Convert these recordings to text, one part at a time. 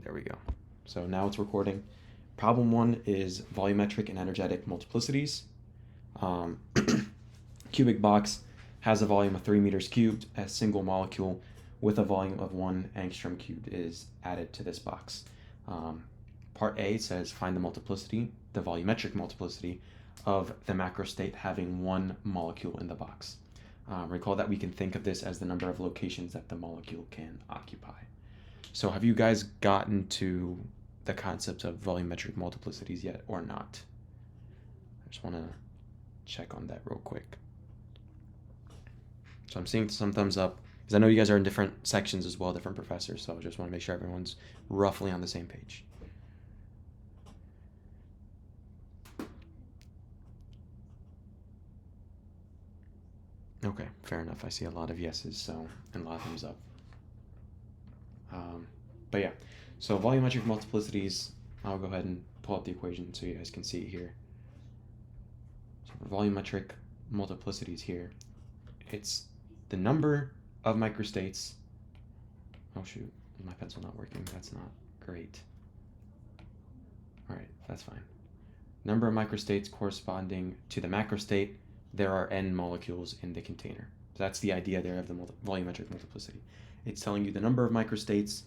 There we go. So now it's recording. Problem 1 is volumetric and energetic multiplicities. Cubic box has a volume of 3 meters cubed. A single molecule with a volume of 1 angstrom cubed is added to this box. Part A says find the multiplicity, the volumetric multiplicity of the macrostate having 1 molecule in the box. Recall that we can think of this as the number of locations that the molecule can occupy. So have you guys gotten to the concept of volumetric multiplicities yet or not? I just want to check on that real quick. So I'm seeing some thumbs up because I know you guys are in different sections as well, different professors, so I just want to make sure everyone's roughly on the same page. Okay, fair enough. I see a lot of yeses, and a lot of thumbs up. But yeah, so volumetric multiplicities, I'll go ahead and pull up the equation so you guys can see it here. So for volumetric multiplicities here, it's the number of microstates. Oh shoot, my pencil not working. That's not great. All right, that's fine. Number of microstates corresponding to the macrostate. There are n molecules in the container. So that's the idea there of the volumetric multiplicity. It's telling you the number of microstates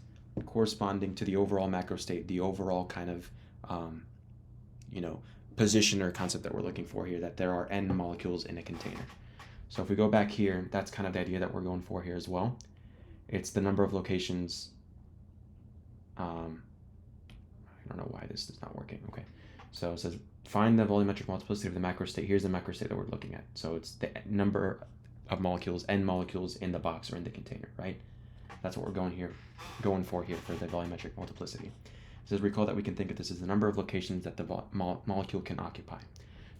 corresponding to the overall macrostate, the overall kind of, position or concept that we're looking for here, that there are n molecules in a container. So if we go back here, that's kind of the idea that we're going for here as well. It's the number of locations. I don't know why this is not working. Okay, so it says find the volumetric multiplicity of the macrostate. Here's the macrostate that we're looking at. So it's the number of molecules, n molecules in the box or in the container, right? That's what we're going for here for the volumetric multiplicity. It says recall that we can think of this as the number of locations that the molecule can occupy.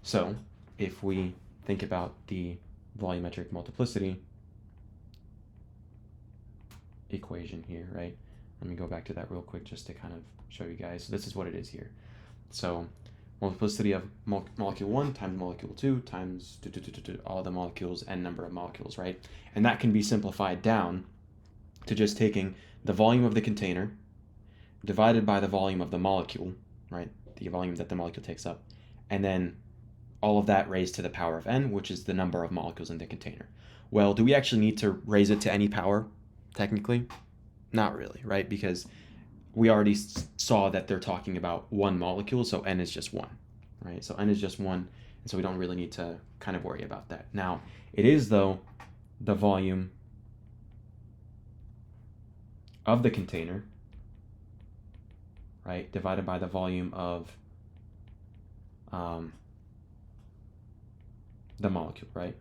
So if we think about the volumetric multiplicity equation here, right? Let me go back to that real quick just to kind of show you guys. So this is what it is here. So multiplicity of molecule 1 times molecule 2 times all the molecules, n number of molecules, right? And that can be simplified down to just taking the volume of the container divided by the volume of the molecule, right? The volume that the molecule takes up, and then all of that raised to the power of n, which is the number of molecules in the container. Well, do we actually need to raise it to any power, technically? Not really, right? Because we already saw that they're talking about 1 molecule, so n is just 1, right? So n is just 1, and so we don't really need to kind of worry about that. Now, it is, though, the volume of the container, right, divided by the volume of the molecule, right?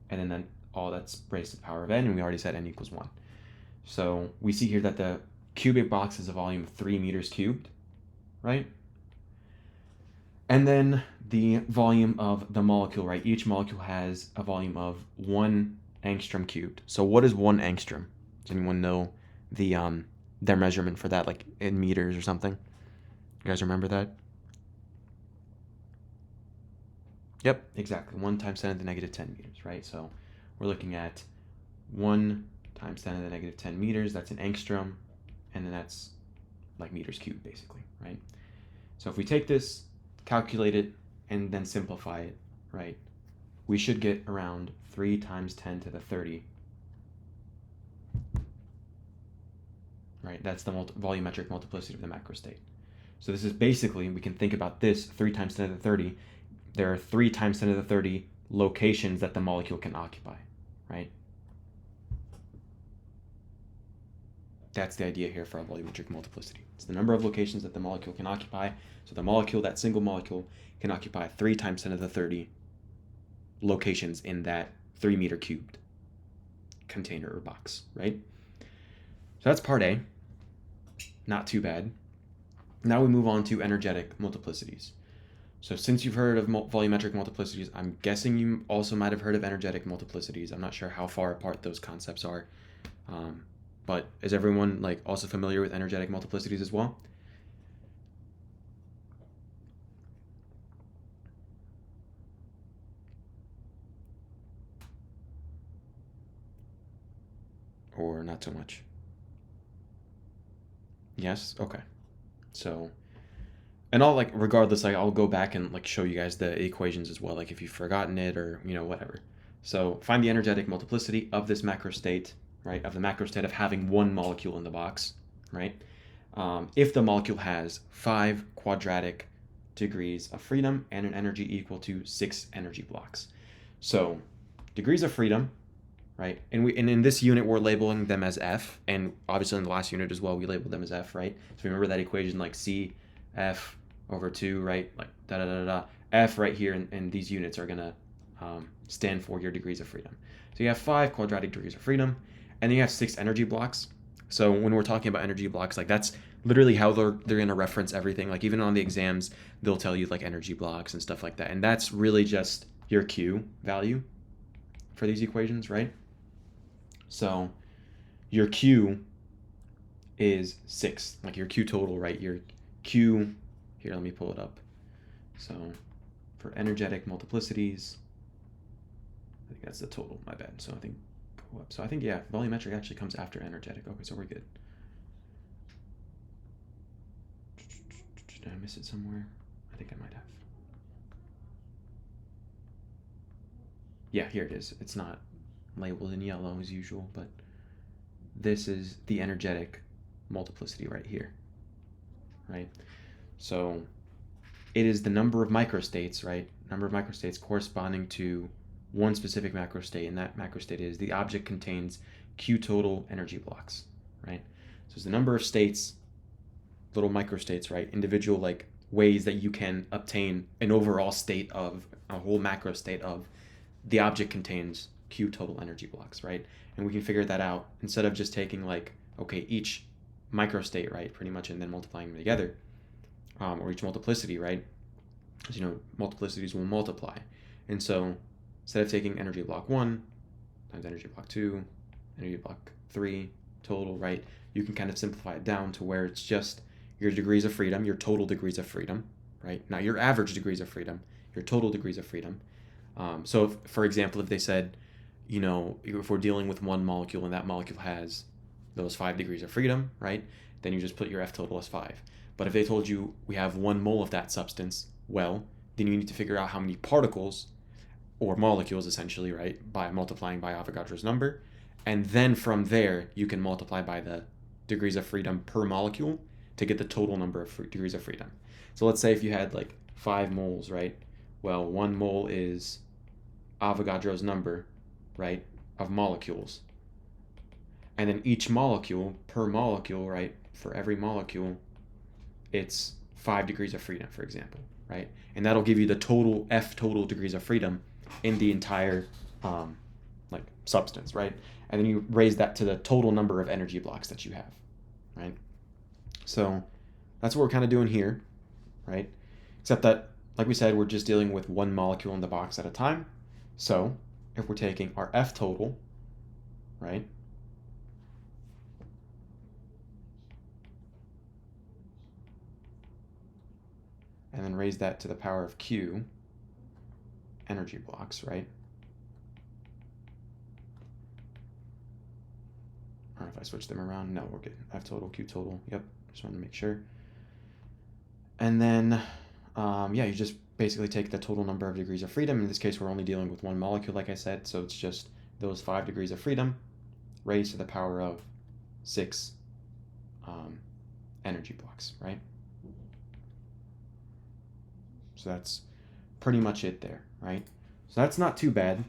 And then all that's raised to the power of n, and we already said n equals 1. So we see here that the cubic box has a volume of 3 meters cubed, right? And then the volume of the molecule, right? Each molecule has a volume of 1 angstrom cubed. So what is 1 angstrom? Does anyone know their measurement for that, like in meters or something? You guys remember that? Yep, exactly. 1 times 10 to the negative 10 meters, right? So we're looking at 1 times 10 to the negative 10 meters. That's an angstrom. And then that's like meters cubed, basically, right? So if we take this, calculate it, and then simplify it, right, we should get around 3 times 10 to the 30. Right, that's the volumetric multiplicity of the macrostate. So this is basically, we can think about this, 3 times 10 to the 30. There are 3 times 10 to the 30 locations that the molecule can occupy, right? That's the idea here for a volumetric multiplicity. It's the number of locations that the molecule can occupy. So the molecule, that single molecule, can occupy 3 times 10 to the 30 locations in that 3 meter cubed container or box, right? So that's part A. Not too bad. Now we move on to energetic multiplicities. So since you've heard of volumetric multiplicities, I'm guessing you also might have heard of energetic multiplicities. I'm not sure how far apart those concepts are. But is everyone also familiar with energetic multiplicities as well? Or not so much? Yes? Okay. So, and I'll like, regardless, like I'll go back and like show you guys the equations as well, like if you've forgotten it or, you know, whatever. So find the energetic multiplicity of this macro state, right? Of the macro state of having one molecule in the box, right? If the molecule has 5 quadratic degrees of freedom and an energy equal to 6 energy blocks. So degrees of freedom, right? And in this unit we're labeling them as F, and obviously in the last unit as well we labeled them as F, right? So remember that equation like C F over 2, right? Like da da da da. F right here in these units are gonna stand for your degrees of freedom. So you have 5 quadratic degrees of freedom, and then you have 6 energy blocks. So when we're talking about energy blocks, like that's literally how they're gonna reference everything. Like even on the exams, they'll tell you like energy blocks and stuff like that, and that's really just your Q value for these equations, right? So your Q is 6, like your Q total, right? Your Q, here, let me pull it up. So for energetic multiplicities, I think that's the total, my bad. So I think, yeah, volumetric actually comes after energetic. Okay, so we're good. Did I miss it somewhere? I think I might have. Yeah, here it is. It's not labeled in yellow as usual, but this is the energetic multiplicity right here, right? So it is the number of microstates, right? Number of microstates corresponding to one specific macrostate, and that macrostate is the object contains Q total energy blocks, right? So it's the number of states, little microstates, right? Individual like ways that you can obtain an overall state of a whole macro state of the object contains Q total energy blocks, right? And we can figure that out instead of just taking like, okay, each microstate, right, pretty much, and then multiplying them together, or each multiplicity, right? Because, you know, multiplicities will multiply. And so instead of taking energy block 1 times energy block 2, energy block 3 total, right, you can kind of simplify it down to where it's just your degrees of freedom, your total degrees of freedom, right? Not your average degrees of freedom, your total degrees of freedom. So if, for example, if they said, you know, if we're dealing with one molecule and that molecule has those 5 degrees of freedom, right, then you just put your F total as 5. But if they told you we have 1 mole of that substance, well, then you need to figure out how many particles or molecules, essentially, right, by multiplying by Avogadro's number. And then from there, you can multiply by the degrees of freedom per molecule to get the total number of degrees of freedom. So let's say if you had like 5 moles, right? Well, 1 mole is Avogadro's number, right, of molecules. And then each molecule, per molecule, right, for every molecule, it's 5 degrees of freedom, for example, right? And that'll give you the total F total degrees of freedom in the entire like substance, right? And then you raise that to the total number of energy blocks that you have, right? So that's what we're kind of doing here, right? Except that, like we said, we're just dealing with one molecule in the box at a time. So if we're taking our F total, right, and then raise that to the power of Q energy blocks, right? Or if I switch them around, no, we're good. F total, Q total, yep, just wanted to make sure. And then, yeah, you just basically take the total number of degrees of freedom. In this case, we're only dealing with one molecule, like I said, so it's just those 5 degrees of freedom raised to the power of 6 energy blocks, right? So that's pretty much it there, right? So that's not too bad,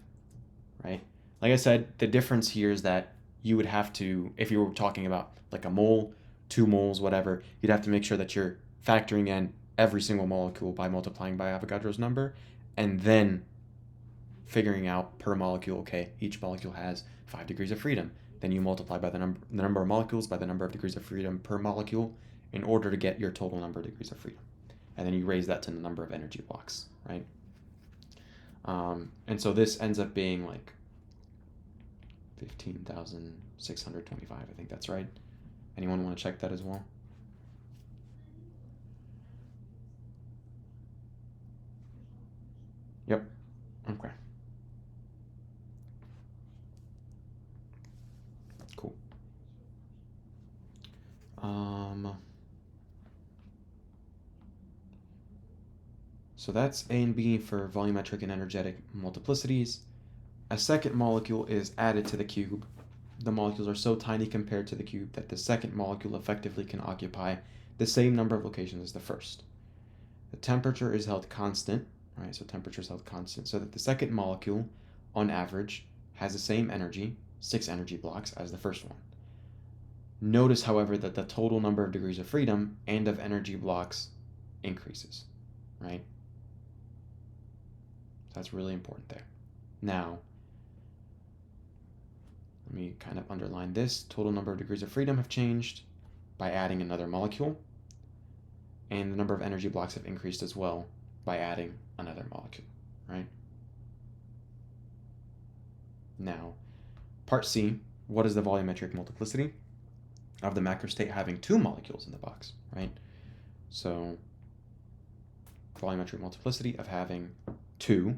right? Like I said, the difference here is that you would have to, if you were talking about like a mole, 2 moles, whatever, you'd have to make sure that you're factoring in every single molecule by multiplying by Avogadro's number, and then figuring out per molecule, okay, each molecule has 5 degrees of freedom. Then you multiply by the number of molecules by the number of degrees of freedom per molecule in order to get your total number of degrees of freedom. And then you raise that to the number of energy blocks, right? And so this ends up being like 15,625. I think that's right. Anyone want to check that as well? Yep. Okay. Cool. So that's A and B for volumetric and energetic multiplicities. A second molecule is added to the cube. The molecules are so tiny compared to the cube that the second molecule effectively can occupy the same number of locations as the first. The temperature is held constant, right? So temperature is held constant so that the second molecule, on average, has the same energy, 6 energy blocks, as the first one. Notice, however, that the total number of degrees of freedom and of energy blocks increases, right? So that's really important there. Now, let me kind of underline this. Total number of degrees of freedom have changed by adding another molecule, and the number of energy blocks have increased as well by adding another molecule, right? Now, part C, what is the volumetric multiplicity of the macro state having 2 molecules in the box, right? So, volumetric multiplicity of having 2,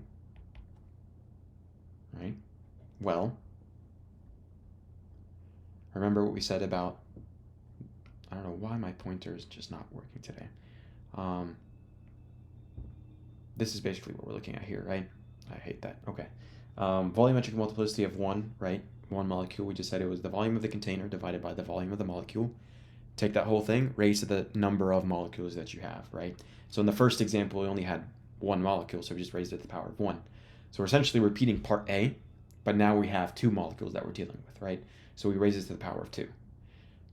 right? Well, remember what we said about, I don't know why my pointer is just not working today. This is basically what we're looking at here, right? I hate that. Okay. Volumetric multiplicity of 1, right? 1 molecule, we just said it was the volume of the container divided by the volume of the molecule. Take that whole thing, raise to the number of molecules that you have, right? So in the first example, we only had 1 molecule, so we just raised it to the power of 1. So we're essentially repeating part A, but now we have 2 molecules that we're dealing with, right? So we raise it to the power of 2.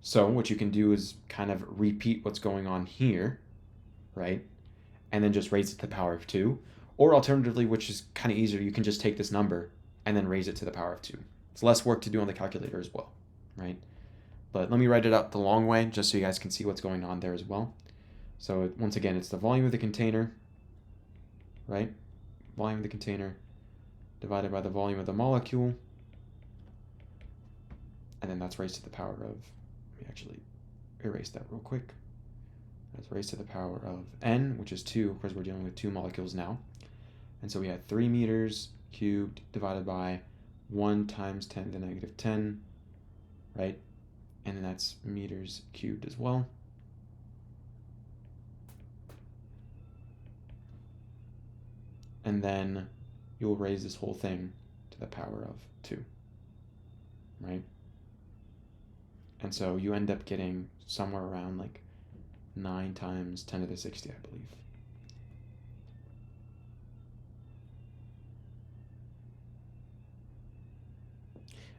So what you can do is kind of repeat what's going on here, right? And then just raise it to the power of 2. Or alternatively, which is kind of easier, you can just take this number and then raise it to the power of 2. It's less work to do on the calculator as well, right? But let me write it out the long way just so you guys can see what's going on there as well. So once again, it's the volume of the container, right? Volume of the container divided by the volume of the molecule. And then that's raised to the power of, let me actually erase that real quick. That's raised to the power of n, which is 2, because we're dealing with 2 molecules now. And so we had 3 meters cubed divided by 1 times 10 to the negative 10, right? And then that's meters cubed as well. And then you'll raise this whole thing to the power of 2, right? And so you end up getting somewhere around like 9 times 10 to the 60, I believe.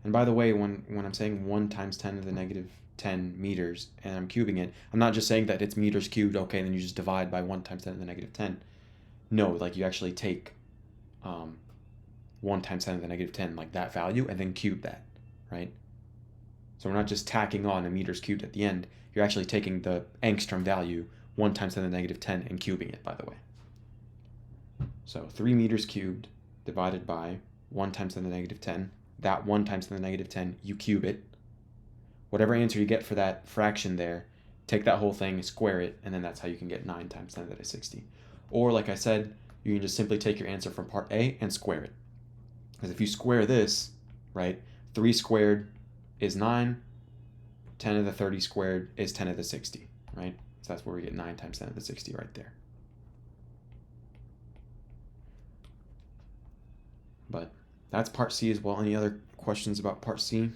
And by the way, when I'm saying 1 times 10 to the negative 10 meters and I'm cubing it, I'm not just saying that it's meters cubed, okay, then you just divide by 1 times 10 to the negative 10. No, like you actually take 1 times 10 to the negative 10, like that value, and then cube that, right? So we're not just tacking on a meters cubed at the end. You're actually taking the angstrom value, 1 times 10 to the negative 10, and cubing it, by the way. So 3 meters cubed divided by 1 times 10 to the negative 10. That 1 times 10 to the negative 10, you cube it. Whatever answer you get for that fraction there, take that whole thing, square it, and then that's how you can get 9 times 10 to the 60. Or, like I said, you can just simply take your answer from part A and square it. Because if you square this, right, 3 squared is 9, 10 to the 30 squared is 10 to the 60, right? So that's where we get 9 times 10 to the 60 right there. But that's part C as well. Any other questions about part C?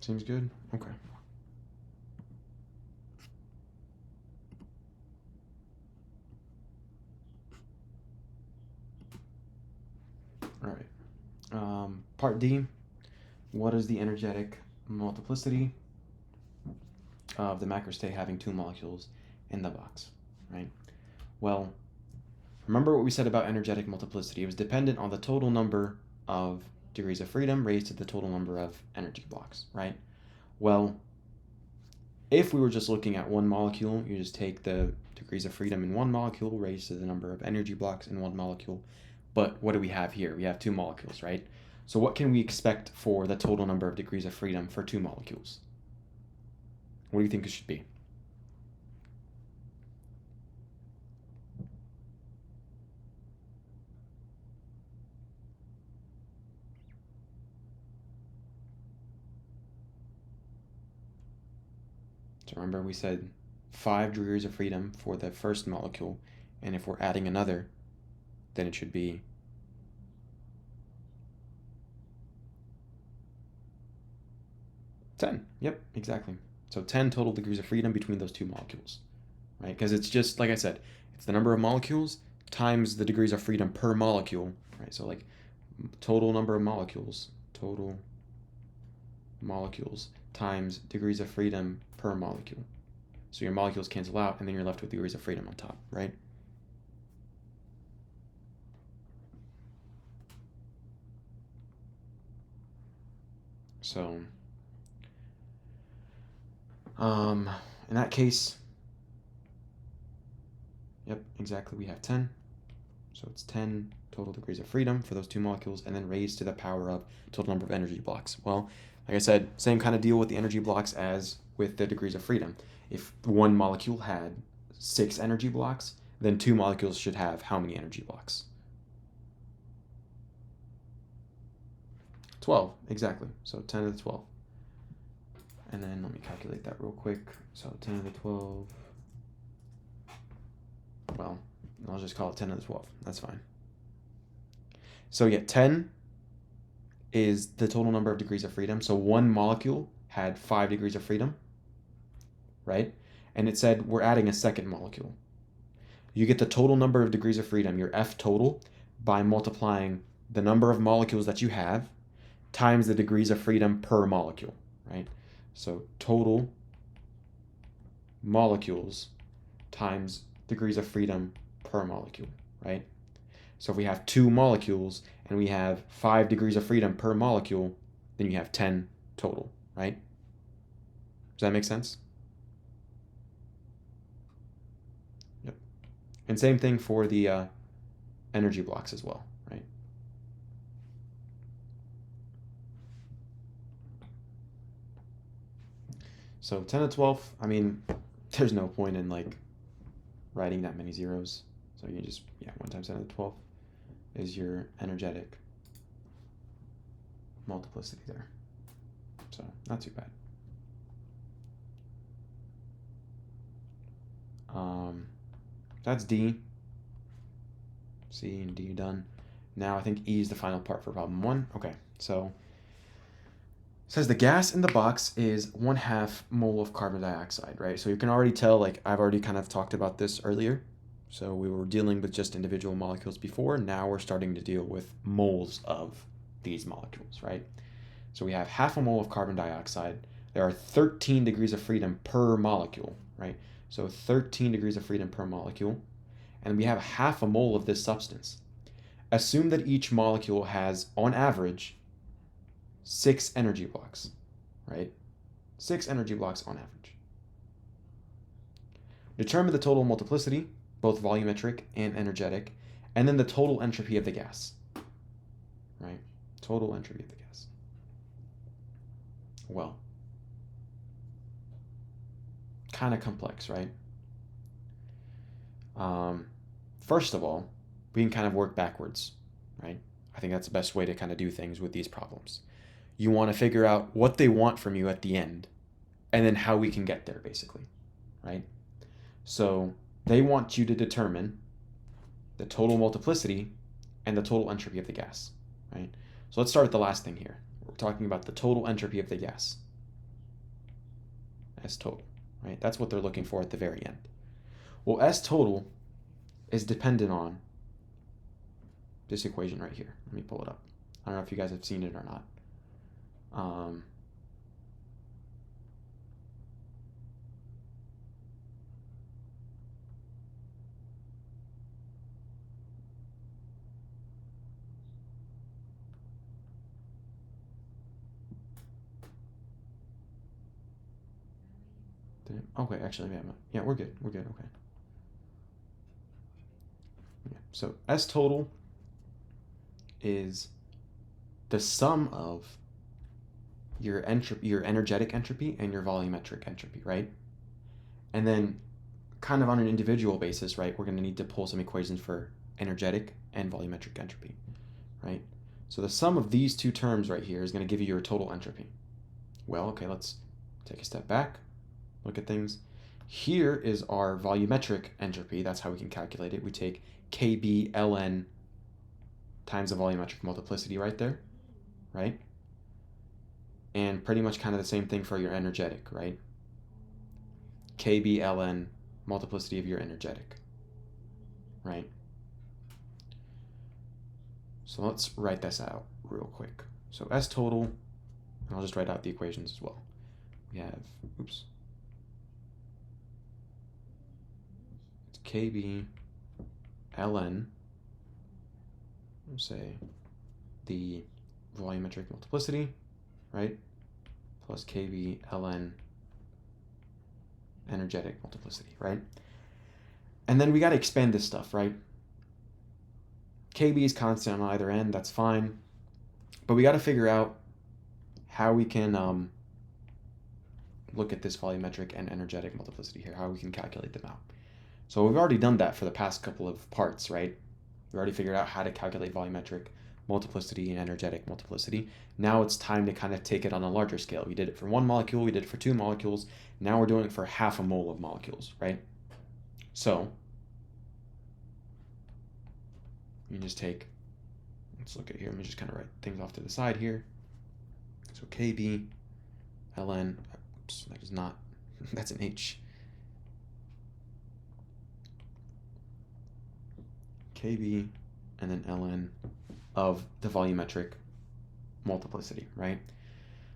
Seems good? Okay. All right. Part D, what is the energetic multiplicity of the macro state having 2 molecules in the box, right? Well, remember what we said about energetic multiplicity. It was dependent on the total number of degrees of freedom raised to the total number of energy blocks, right? Well, if we were just looking at 1 molecule, you just take the degrees of freedom in 1 molecule raised to the number of energy blocks in 1 molecule. But what do we have here? We have 2 molecules, right? So what can we expect for the total number of degrees of freedom for 2 molecules? What do you think it should be? So remember we said 5 degrees of freedom for the first molecule, and if we're adding another, then it should be 10. Yep, exactly. So 10 total degrees of freedom between those 2 molecules, right? Because it's just, like I said, it's the number of molecules times the degrees of freedom per molecule, right? So like total number of molecules, total molecules times degrees of freedom per molecule. So your molecules cancel out, and then you're left with degrees of freedom on top, right? So, in that case, yep, exactly, we have 10. So it's 10 total degrees of freedom for those 2 molecules, and then raised to the power of total number of energy blocks. Well, like I said, same kind of deal with the energy blocks as with the degrees of freedom. If one molecule had 6 energy blocks, then 2 molecules should have how many energy blocks? 12, exactly. So 10 to the 12. And then let me calculate that real quick. So 10 to the 12. Well, I'll just call it 10 to the 12. That's fine. So yeah, 10 is the total number of degrees of freedom. So one molecule had 5 degrees of freedom, right? And it said we're adding a second molecule. You get the total number of degrees of freedom, your F total, by multiplying the number of molecules that you have times the degrees of freedom per molecule, right? So total molecules times degrees of freedom per molecule, right? So if we have 2 molecules and we have 5 degrees of freedom per molecule, then you have 10 total, right? Does that make sense? Yep. And same thing for the energy blocks as well, right? So 10 to 12, I mean, there's no point in like writing that many zeros. So you just, 1 times 10 to the 12 is your energetic multiplicity there. So not too bad. That's D. C and D done. Now I think E is the final part for problem 1. Okay, so it says the gas in the box is 1/2 mole of carbon dioxide, right? So you can already tell, like I've already kind of talked about this earlier. So we were dealing with just individual molecules before. Now we're starting to deal with moles of these molecules, right? So we have 1/2 mole of carbon dioxide. There are 13 degrees of freedom per molecule, right? So 13 degrees of freedom per molecule. And we have 1/2 mole of this substance. Assume that each molecule has, on average, 6 energy blocks, right? 6 energy blocks on average. Determine the total multiplicity, both volumetric and energetic, and then the total entropy of the gas, right? Total entropy of the gas. Well, kind of complex, right? First of all, we can kind of work backwards, right? I think that's the best way to kind of do things with these problems. You want to figure out what they want from you at the end, and then how we can get there, basically, right? So they want you to determine the total multiplicity and the total entropy of the gas, right? So let's start with the last thing here. We're talking about the total entropy of the gas. S total, right? That's what they're looking for at the very end. Well, S total is dependent on this equation right here. Let me pull it up. I don't know if you guys have seen it or not. Okay, actually, yeah, we're good. Okay. Yeah, so S total is the sum of your energetic entropy and your volumetric entropy, right? And then kind of on an individual basis, right, we're going to need to pull some equations for energetic and volumetric entropy, right? So the sum of these two terms right here is going to give you your total entropy. Well, okay, let's take a step back, look at things. Here is our volumetric entropy. That's how we can calculate it. We take KB ln times the volumetric multiplicity right there, right? And pretty much kind of the same thing for your energetic, right? KB ln multiplicity of your energetic, right? So let's write this out real quick. So S total, and I'll just write out the equations as well. We have, it's KB ln, we'll say the volumetric multiplicity, right? Plus KB ln energetic multiplicity, right? And then we got to expand this stuff, right? KB is constant on either end, that's fine. But we got to figure out how we can look at this volumetric and energetic multiplicity here, how we can calculate them out. So we've already done that for the past couple of parts, right? We already figured out how to calculate volumetric multiplicity and energetic multiplicity. Now it's time to kind of take it on a larger scale. We did it for one molecule, we did it for two molecules. Now we're doing it for half a mole of molecules, right? So you just take, let's look at here, let me just kind of write things off to the side here. So KB ln, oops, that is not, that's an H. KB and then ln of the volumetric multiplicity, right?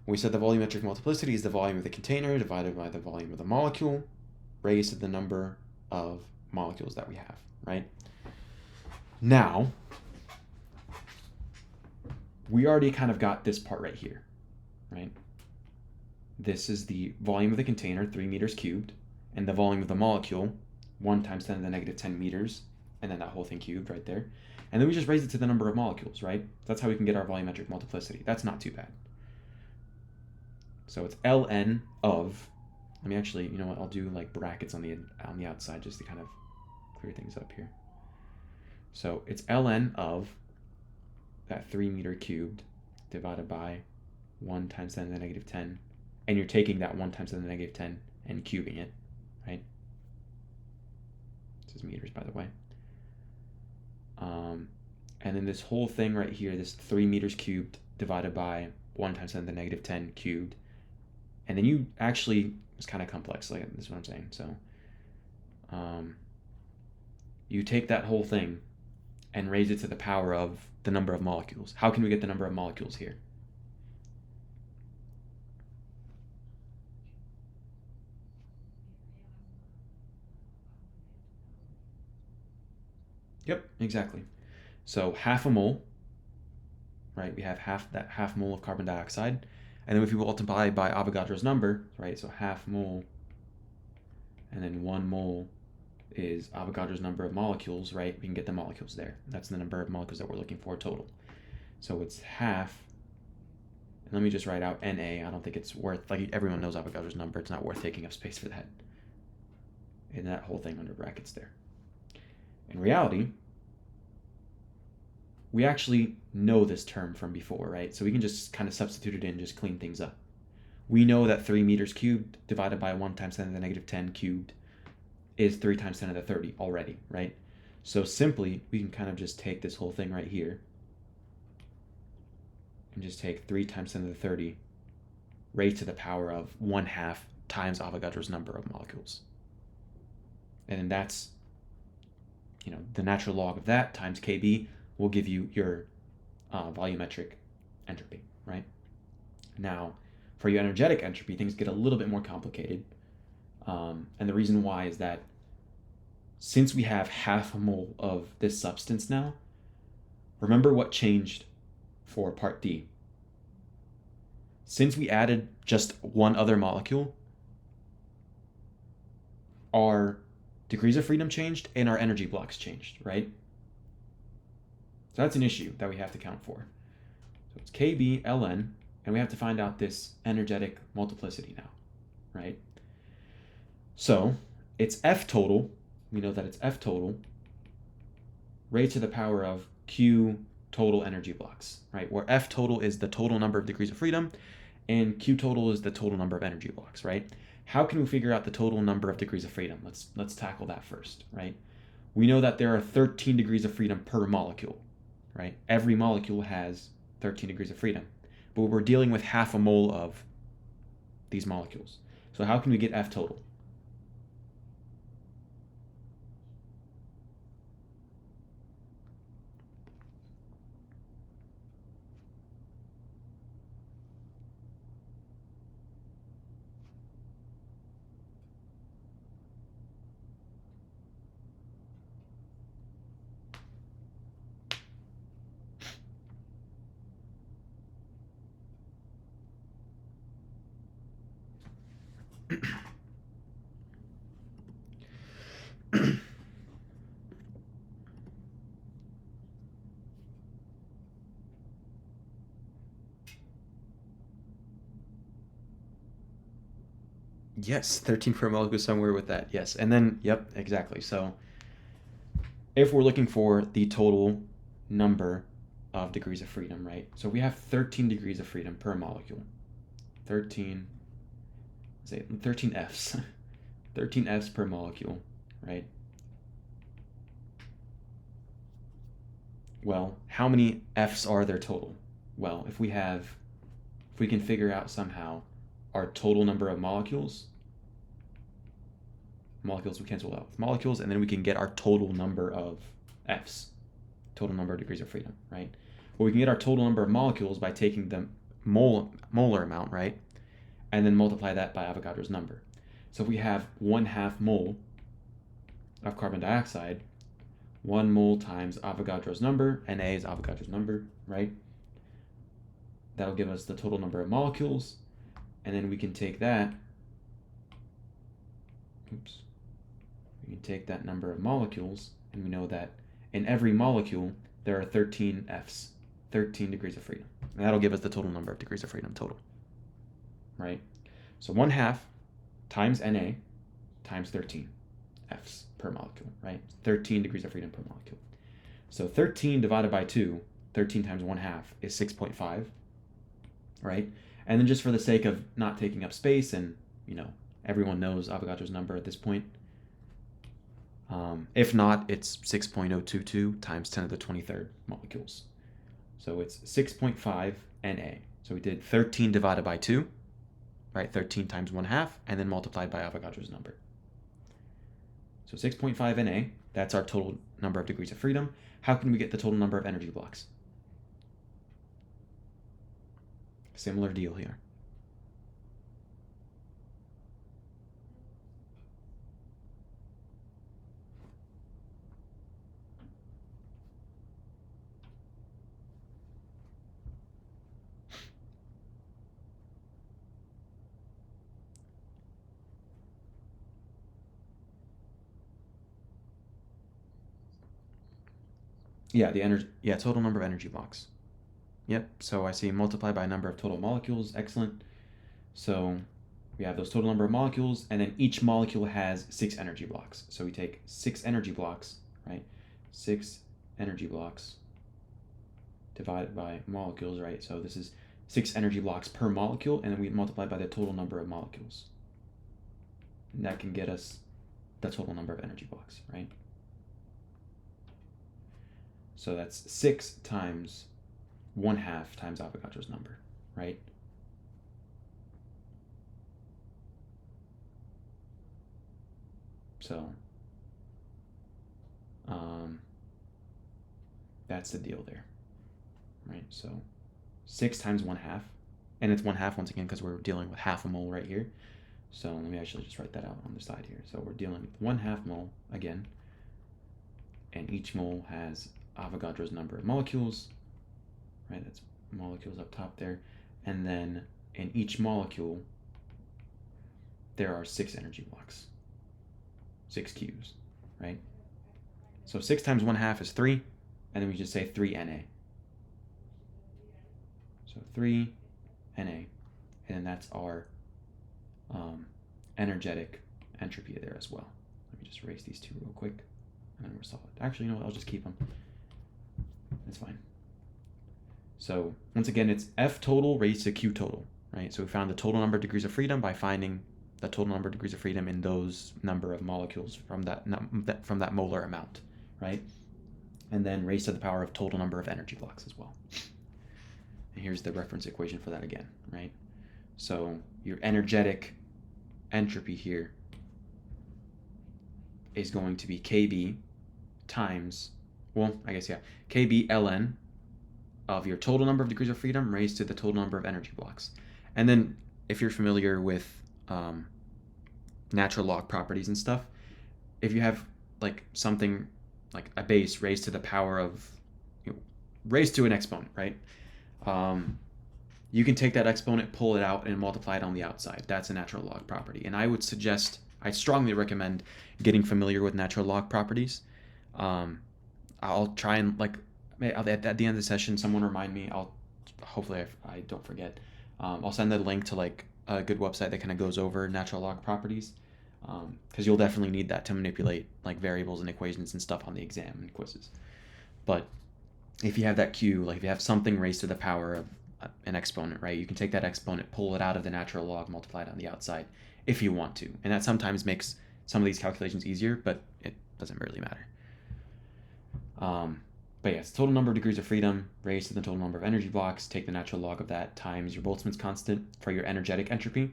We said the volumetric multiplicity is the volume of the container divided by the volume of the molecule raised to the number of molecules that we have, right? Now, we already kind of got this part right here, right? This is the volume of the container, 3 meters cubed, and the volume of the molecule, 1 times 10 to the negative 10 meters, and then that whole thing cubed right there. And then we just raise it to the number of molecules, right? That's how we can get our volumetric multiplicity. That's not too bad. So it's ln of, let me actually, you know what, I'll do like brackets on the outside just to kind of clear things up here. So it's ln of that 3 meter cubed divided by 1 times 10 to the negative 10. And you're taking that 1 times 10 to the negative 10 and cubing it, right? This is meters, by the way. And then this whole thing right here, this 3 meters cubed divided by 1 times 10 to the negative 10 cubed. And then you actually, it's kind of complex, like this is what I'm saying. So you take that whole thing and raise it to the power of the number of molecules. How can we get the number of molecules here? Yep, exactly. So half a mole, right? We have half mole of carbon dioxide. And then if we multiply by Avogadro's number, right? So half mole and then 1 mole is Avogadro's number of molecules, right? We can get the molecules there. That's the number of molecules that we're looking for total. So it's half, and let me just write out Na. I don't think it's worth, like everyone knows Avogadro's number. It's not worth taking up space for that. And that whole thing under brackets there. In reality, we actually know this term from before, right? So we can just kind of substitute it in, just clean things up. We know that 3 meters cubed divided by 1 times 10 to the negative 10 cubed is 3 times 10 to the 30 already, right? So simply, we can kind of just take this whole thing right here and just take 3 times 10 to the 30 raised to the power of 1/2 times Avogadro's number of molecules. And then that's, you know, the natural log of that times KB will give you your volumetric entropy, right? Now, for your energetic entropy, things get a little bit more complicated. And the reason why is that since we have half a mole of this substance now, remember what changed for part D. Since we added just one other molecule, our degrees of freedom changed and our energy blocks changed, right? So that's an issue that we have to count for. So it's KB ln, and we have to find out this energetic multiplicity now, right? So it's F total. We know that it's F total raised to the power of Q total energy blocks, right? Where F total is the total number of degrees of freedom, and Q total is the total number of energy blocks, right? How can we figure out the total number of degrees of freedom? Let's tackle that first, right? We know that there are 13 degrees of freedom per molecule, right? Every molecule has 13 degrees of freedom, but we're dealing with half a mole of these molecules. So how can we get F total? Yes, 13 per molecule, somewhere with that. Yes, and then, yep, exactly. So if we're looking for the total number of degrees of freedom, right? So we have 13 degrees of freedom per molecule. 13 Fs. 13 Fs per molecule, right? Well, how many Fs are there total? Well, if we can figure out somehow our total number of molecules we cancel out with molecules, and then we can get our total number of Fs, total number of degrees of freedom, right? Well, we can get our total number of molecules by taking the molar amount, right? And then multiply that by Avogadro's number. So if we have 1/2 mole of carbon dioxide, 1 mole times Avogadro's number, Na is Avogadro's number, right? That'll give us the total number of molecules, and then we can take that, we can take that number of molecules, and we know that in every molecule there are 13 Fs, 13 degrees of freedom. And that'll give us the total number of degrees of freedom total, right? So 1/2 times Na times 13 Fs per molecule, right? 13 degrees of freedom per molecule. So 13 divided by 2, 13 times 1/2 is 6.5, right? And then just for the sake of not taking up space, and everyone knows Avogadro's number at this point. If not, it's 6.022 times 10 to the 23rd molecules. So it's 6.5 Na. So we did 13 divided by 2, right? 13 times 1/2, and then multiplied by Avogadro's number. So 6.5 Na, that's our total number of degrees of freedom. How can we get the total number of energy blocks? Similar deal here. Yeah, total number of energy blocks. Yep, so I see multiply by number of total molecules. Excellent. So we have those total number of molecules, and then each molecule has 6 energy blocks. So we take 6 energy blocks, right? 6 energy blocks divided by molecules, right? So this is 6 energy blocks per molecule, and then we multiply by the total number of molecules. And that can get us the total number of energy blocks, right? So that's 6 times 1/2 times Avogadro's number, right? So that's the deal there, right? So 6 times 1/2, and it's 1/2 once again because we're dealing with half a mole right here. So let me actually just write that out on the side here. So we're dealing with 1/2 mole again, and each mole has Avogadro's number of molecules, right? That's molecules up top there. And then in each molecule, there are 6 energy blocks, 6 Qs, right? So 6 times 1/2 is 3. and then we just say 3Na. So 3Na, and then that's our energetic entropy there as well. Let me just erase these two real quick, and then we're solid. Actually, you know what? I'll just keep them. That's fine. So once again, it's F total raised to Q total, right? So we found the total number of degrees of freedom by finding the total number of degrees of freedom in those number of molecules from that molar amount, right? And then raised to the power of total number of energy blocks as well. And here's the reference equation for that again, right? So your energetic entropy here is going to be KB times, well, I guess, yeah, KB ln of your total number of degrees of freedom raised to the total number of energy blocks. And then if you're familiar with natural log properties and stuff, if you have like something like a base raised to the power of, raised to an exponent, right? You can take that exponent, pull it out, and multiply it on the outside. That's a natural log property. And I strongly recommend getting familiar with natural log properties. I'll try and, like, at the end of the session, someone remind me. Hopefully I don't forget. I'll send the link to like a good website that kind of goes over natural log properties, because you'll definitely need that to manipulate like variables and equations and stuff on the exam and quizzes. But if you have that Q, like if you have something raised to the power of an exponent, right, you can take that exponent, pull it out of the natural log, multiply it on the outside if you want to. And that sometimes makes some of these calculations easier, but it doesn't really matter. But yes, total number of degrees of freedom raised to the total number of energy blocks, take the natural log of that times your Boltzmann's constant for your energetic entropy.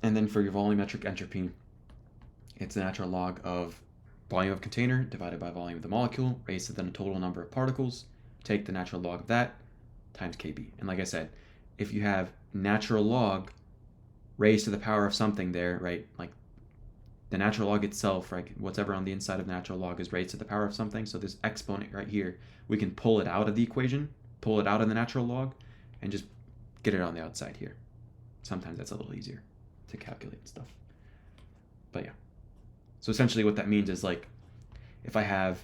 And then for your volumetric entropy, it's the natural log of volume of container divided by volume of the molecule raised to the total number of particles. Take the natural log of that times KB. And like I said, if you have natural log raised to the power of something there, right, like the natural log itself, right, whatever on the inside of natural log is raised to the power of something. So this exponent right here, we can pull it out of the equation, pull it out of the natural log, and just get it on the outside here. Sometimes that's a little easier to calculate stuff. But yeah. So essentially what that means is, like, if I have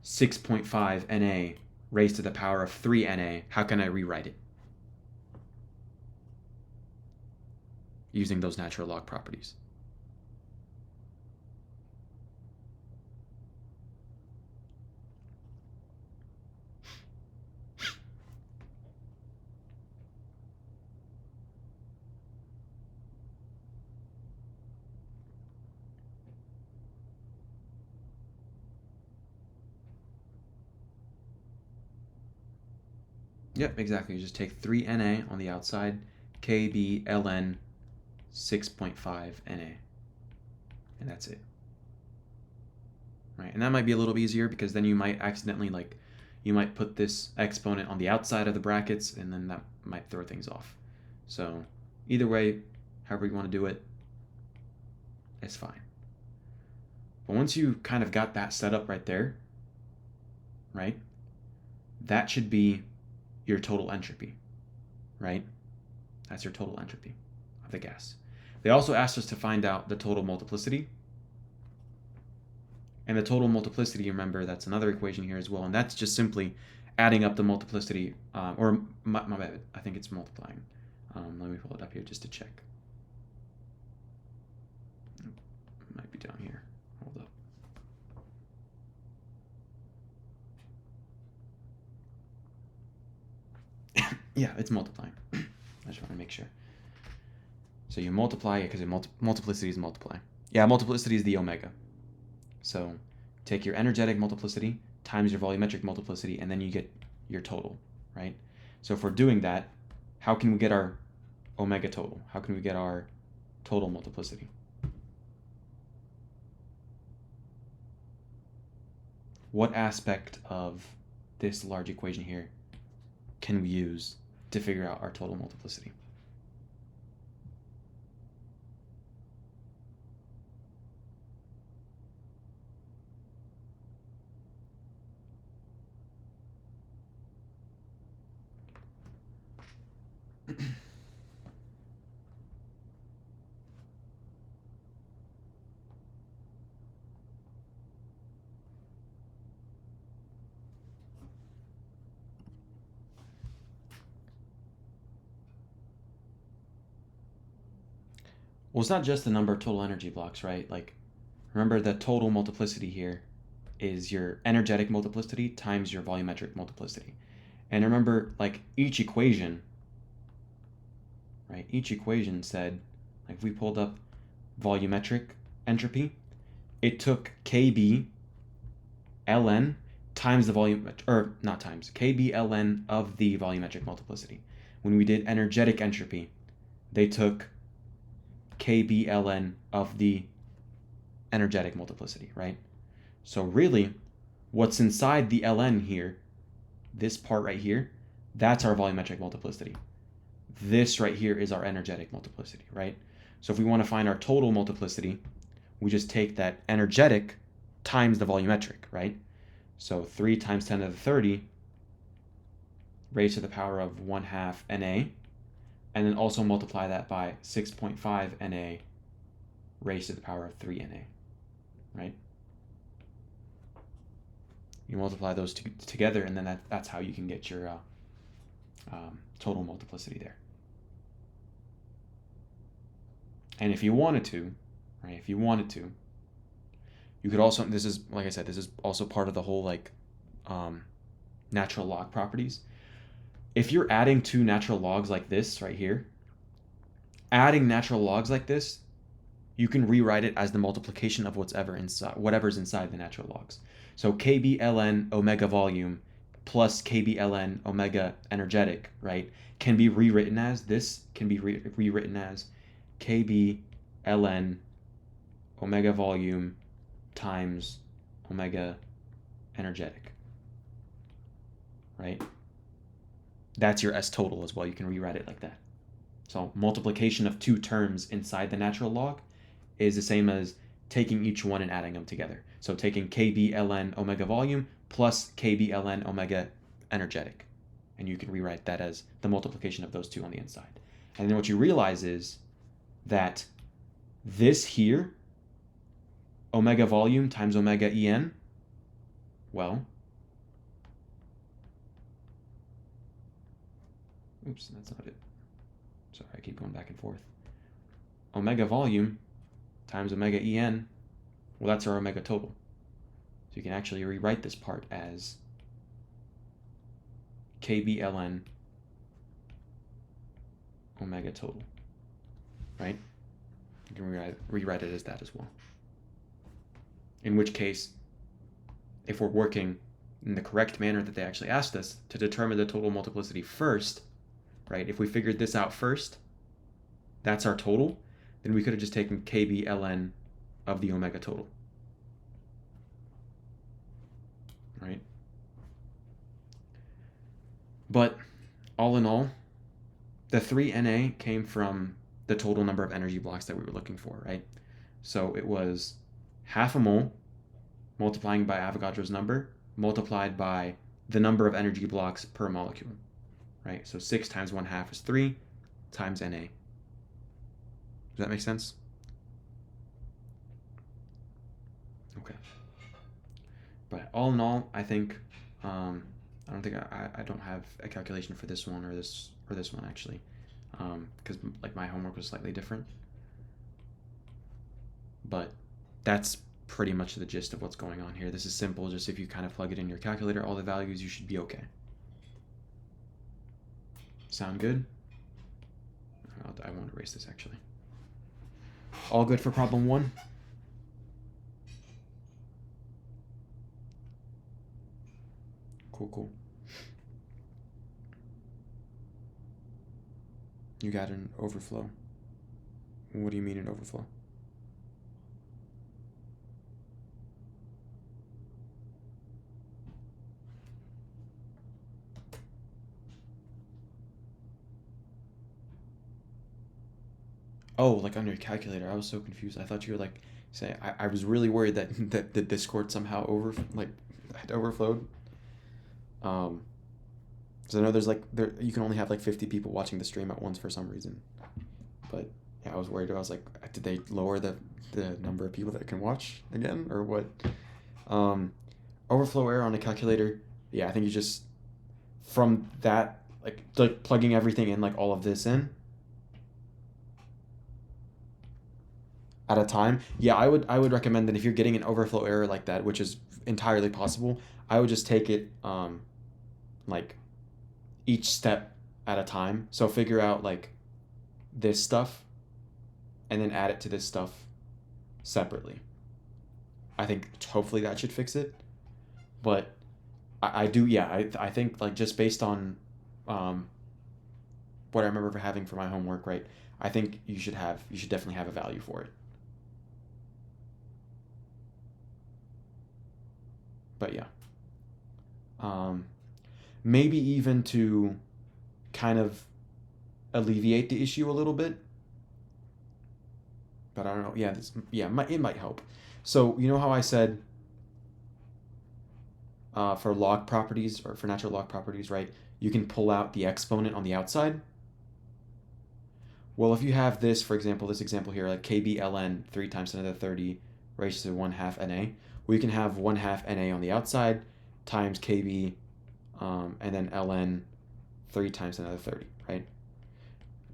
6.5 Na raised to the power of 3 Na, how can I rewrite it? Using those natural log properties. Yep, exactly. You just take 3 Na on the outside, Kb ln 6.5 Na, and that's it. Right, and that might be a little easier because then you might accidentally, like, you might put this exponent on the outside of the brackets, and then that might throw things off. So either way, however you want to do it, it's fine. But once you kind of got that set up right there, right, that should be your total entropy, right? That's your total entropy of the gas. They also asked us to find out the total multiplicity. And the total multiplicity, remember, that's another equation here as well. And that's just simply adding up the multiplicity, or my bad, I think it's multiplying. Let me pull it up here just to check. It might be down here. Hold up. Yeah, it's multiplying. I just want to make sure. So you multiply it because multiplicity is multiply. Yeah, multiplicity is the omega. So take your energetic multiplicity times your volumetric multiplicity, and then you get your total, right? So if we're doing that, how can we get our omega total? How can we get our total multiplicity? What aspect of this large equation here can we use to figure out our total multiplicity? Well, it's not just the number of total energy blocks, right? Like, remember the total multiplicity here is your energetic multiplicity times your volumetric multiplicity. And remember, like, each equation, right? Each equation said, like, if we pulled up volumetric entropy, it took KB ln times the volume, or not times, KB ln of the volumetric multiplicity. When we did energetic entropy, they took KB ln of the energetic multiplicity, right? So really, what's inside the ln here, this part right here, that's our volumetric multiplicity. This right here is our energetic multiplicity, right? So if we want to find our total multiplicity, we just take that energetic times the volumetric, right? So 3 times 10 to the 30 raised to the power of 1/2 Na, and then also multiply that by 6.5 Na raised to the power of 3 Na, right? You multiply those together, and then that's how you can get your total multiplicity there. And if you wanted to, right, you could also, this is, like I said, this is also part of the whole, like, natural log properties. If you're adding two natural logs like this right here, adding natural logs like this, you can rewrite it as the multiplication of whatever's inside the natural logs. So KB ln omega volume plus KB ln omega energetic, right, can be rewritten as, this can be rewritten as KB ln omega volume times omega energetic, right? That's your S total as well. You can rewrite it like that. So multiplication of two terms inside the natural log is the same as taking each one and adding them together. So taking KB ln omega volume plus KB ln omega energetic. And you can rewrite that as the multiplication of those two on the inside. And then what you realize is that this here, omega volume times omega En, well, oops, that's not it. Sorry, I keep going back and forth. Omega volume times omega En, well, that's our omega total. So you can actually rewrite this part as KB ln omega total, right? You can rewrite it as that as well. In which case, if we're working in the correct manner that they actually asked us to determine the total multiplicity first, right? If we figured this out first, that's our total, then we could have just taken KB ln of the omega total, right? But all in all, the 3 Na came from the total number of energy blocks that we were looking for, right? So it was half a mole multiplying by Avogadro's number multiplied by the number of energy blocks per molecule, right? So 6 times 1/2 is 3 times Na. Does that make sense? Okay. But all in all, I think, I don't think I don't have a calculation for this one or this one actually, because like my homework was slightly different. But that's pretty much the gist of what's going on here. This is simple. Just if you kind of plug it in your calculator, all the values, you should be okay. Sound good? I won't erase this actually. All good for problem 1? Cool. You got an overflow. What do you mean an overflow? Oh, like on your calculator. I was so confused. I thought you were like say I was really worried that the Discord somehow had overflowed. Because I know there's you can only have like 50 people watching the stream at once for some reason. But yeah, I was worried. I was like, did they lower the number of people that can watch again or what? Overflow error on a calculator. Yeah, I think you just from that like plugging everything in, like all of this in. at a time. Yeah, I would recommend that if you're getting an overflow error like that, which is entirely possible, I would just take it like each step at a time. So figure out like this stuff and then add it to this stuff separately. I think hopefully that should fix it. But I do, yeah, I think like just based on what I remember having for my homework, right? I think you should definitely have a value for it. But yeah. Maybe even to kind of alleviate the issue a little bit. But I don't know. Yeah, it might help. So you know how I said for log properties or for natural log properties, right? You can pull out the exponent on the outside. Well, if you have this, for example, this example here, like kb ln 3 times 10 to the 30 raised to 1/2 na, well, you can have 1/2 na on the outside times kb and then ln 3 times 10 to the 30, right?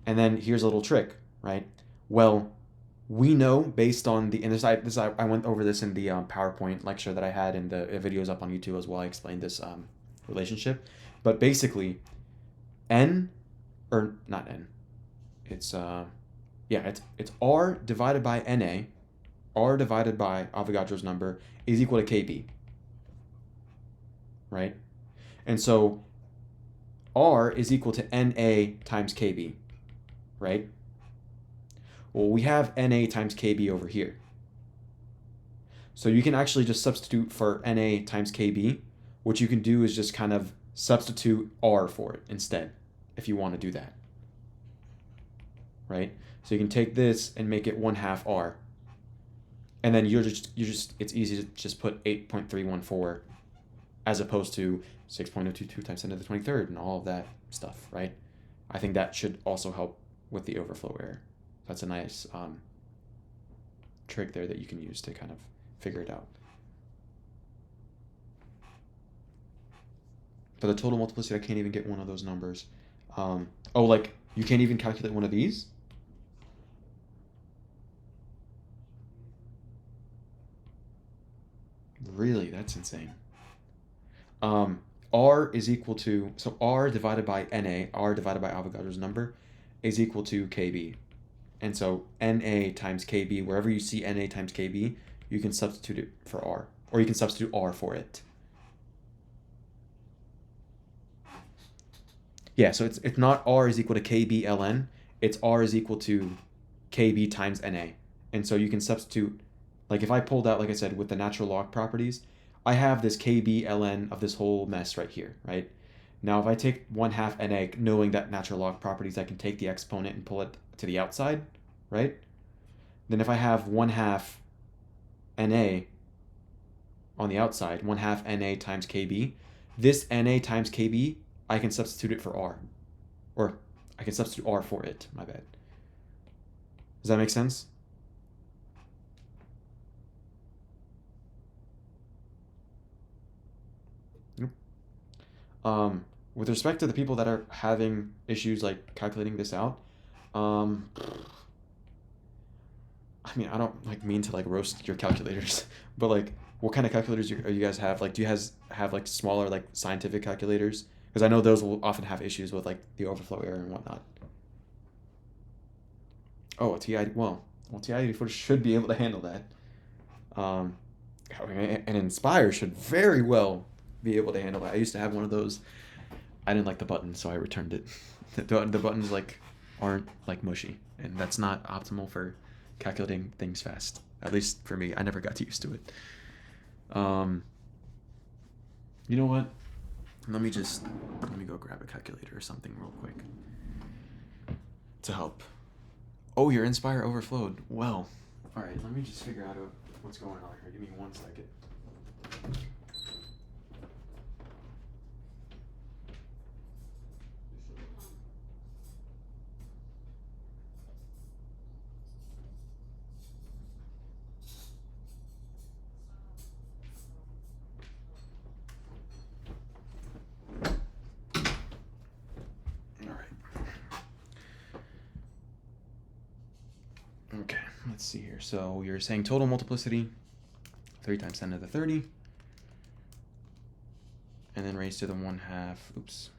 And then here's a little trick, right? Well, we know based on the, and I went over this in the PowerPoint lecture that I had, and the videos up on YouTube as well. I explained this relationship, but basically, n, or not n, it's it's r divided by na, r divided by Avogadro's number is equal to kb, right? And so r is equal to na times kb, right? Well, we have na times kb over here. So you can actually just substitute for na times kb. What you can do is just kind of substitute r for it instead, if you want to do that. Right? So you can take this and make it 1/2 r. And then it's easy to just put 8.314 as opposed to 6.022 times 10 to the 23rd and all of that stuff, right? I think that should also help with the overflow error. That's a nice trick there that you can use to kind of figure it out. For the total multiplicity, I can't even get one of those numbers. Like you can't even calculate one of these? Really, that's insane. R is equal to, so R divided by NA, R divided by Avogadro's number, is equal to KB. And so NA times KB, wherever you see NA times KB, you can substitute it for R, or you can substitute R for it. Yeah, so it's not R is equal to KB ln, it's R is equal to KB times NA. And so you can substitute, like if I pulled out, like I said, with the natural log properties, I have this KB ln of this whole mess right here, right? Now if I take 1/2 NA, knowing that natural log properties, I can take the exponent and pull it to the outside, right? Then if I have 1/2 NA on the outside, 1/2 NA times KB, this NA times KB, I can substitute it for R. Or I can substitute R for it, my bad. Does that make sense? With respect to the people that are having issues like calculating this out, I mean, I don't like mean to like roast your calculators, but like, what kind of calculators are you guys have? Like, do you guys have like smaller like scientific calculators? Because I know those will often have issues with like the overflow error and whatnot. Oh, TI-84 should be able to handle that. And Inspire should very well be able to handle that. I used to have one of those. I didn't like the button, so I returned it. The buttons like aren't like mushy, and that's not optimal for calculating things fast. At least for me, I never got used to it. You know what? Let me go grab a calculator or something real quick to help. Oh, your Inspire overflowed. Well, all right. Let me just figure out what's going on here. Give me 1 second. let's see here. So you're saying total multiplicity, 3 times 10 to the 30. And then raised to the 1/2, oops,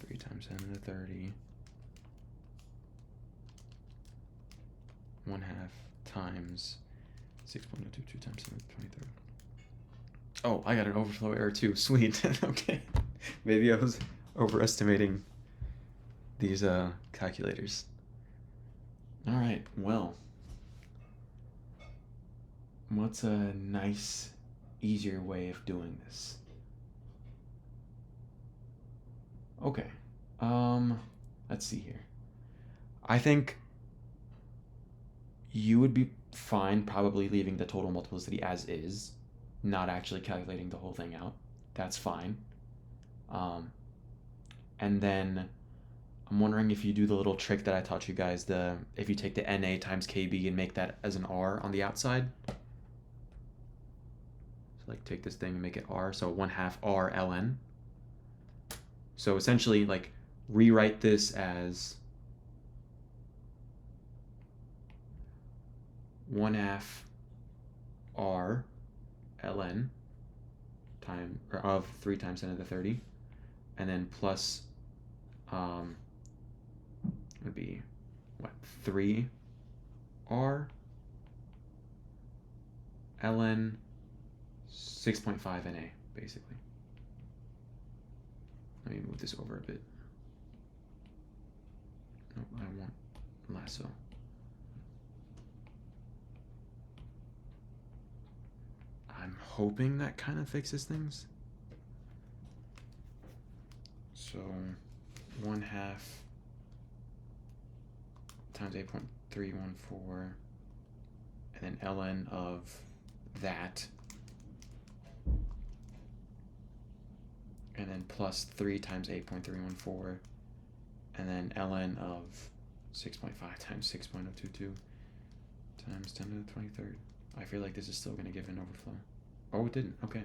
3 times 10 to the 30. 1/2 times 6.022 times 10 to the 23rd. Oh, I got an overflow error too. Sweet. Okay. Maybe I was overestimating these calculators. All right, well, what's a nice, easier way of doing this? Okay, let's see here. I think you would be fine probably leaving the total multiplicity as is, not actually calculating the whole thing out. That's fine. And then I'm wondering if you do the little trick that I taught you guys, if you take the NA times KB and make that as an R on the outside. So like take this thing and make it R, so 1/2 R ln. So essentially like rewrite this as 1/2 R ln of 3 times 10 to the 30, and then plus would be what, 3 R ln 6.5 NA basically. Let me move this over a bit. No, I want lasso. I'm hoping that kind of fixes things. So 1/2 times 8.314, and then ln of that, and then plus 3 times 8.314, and then ln of 6.5 times 6.022 times 10 to the 23rd. I feel like this is still going to give an overflow. Oh, it didn't. Okay.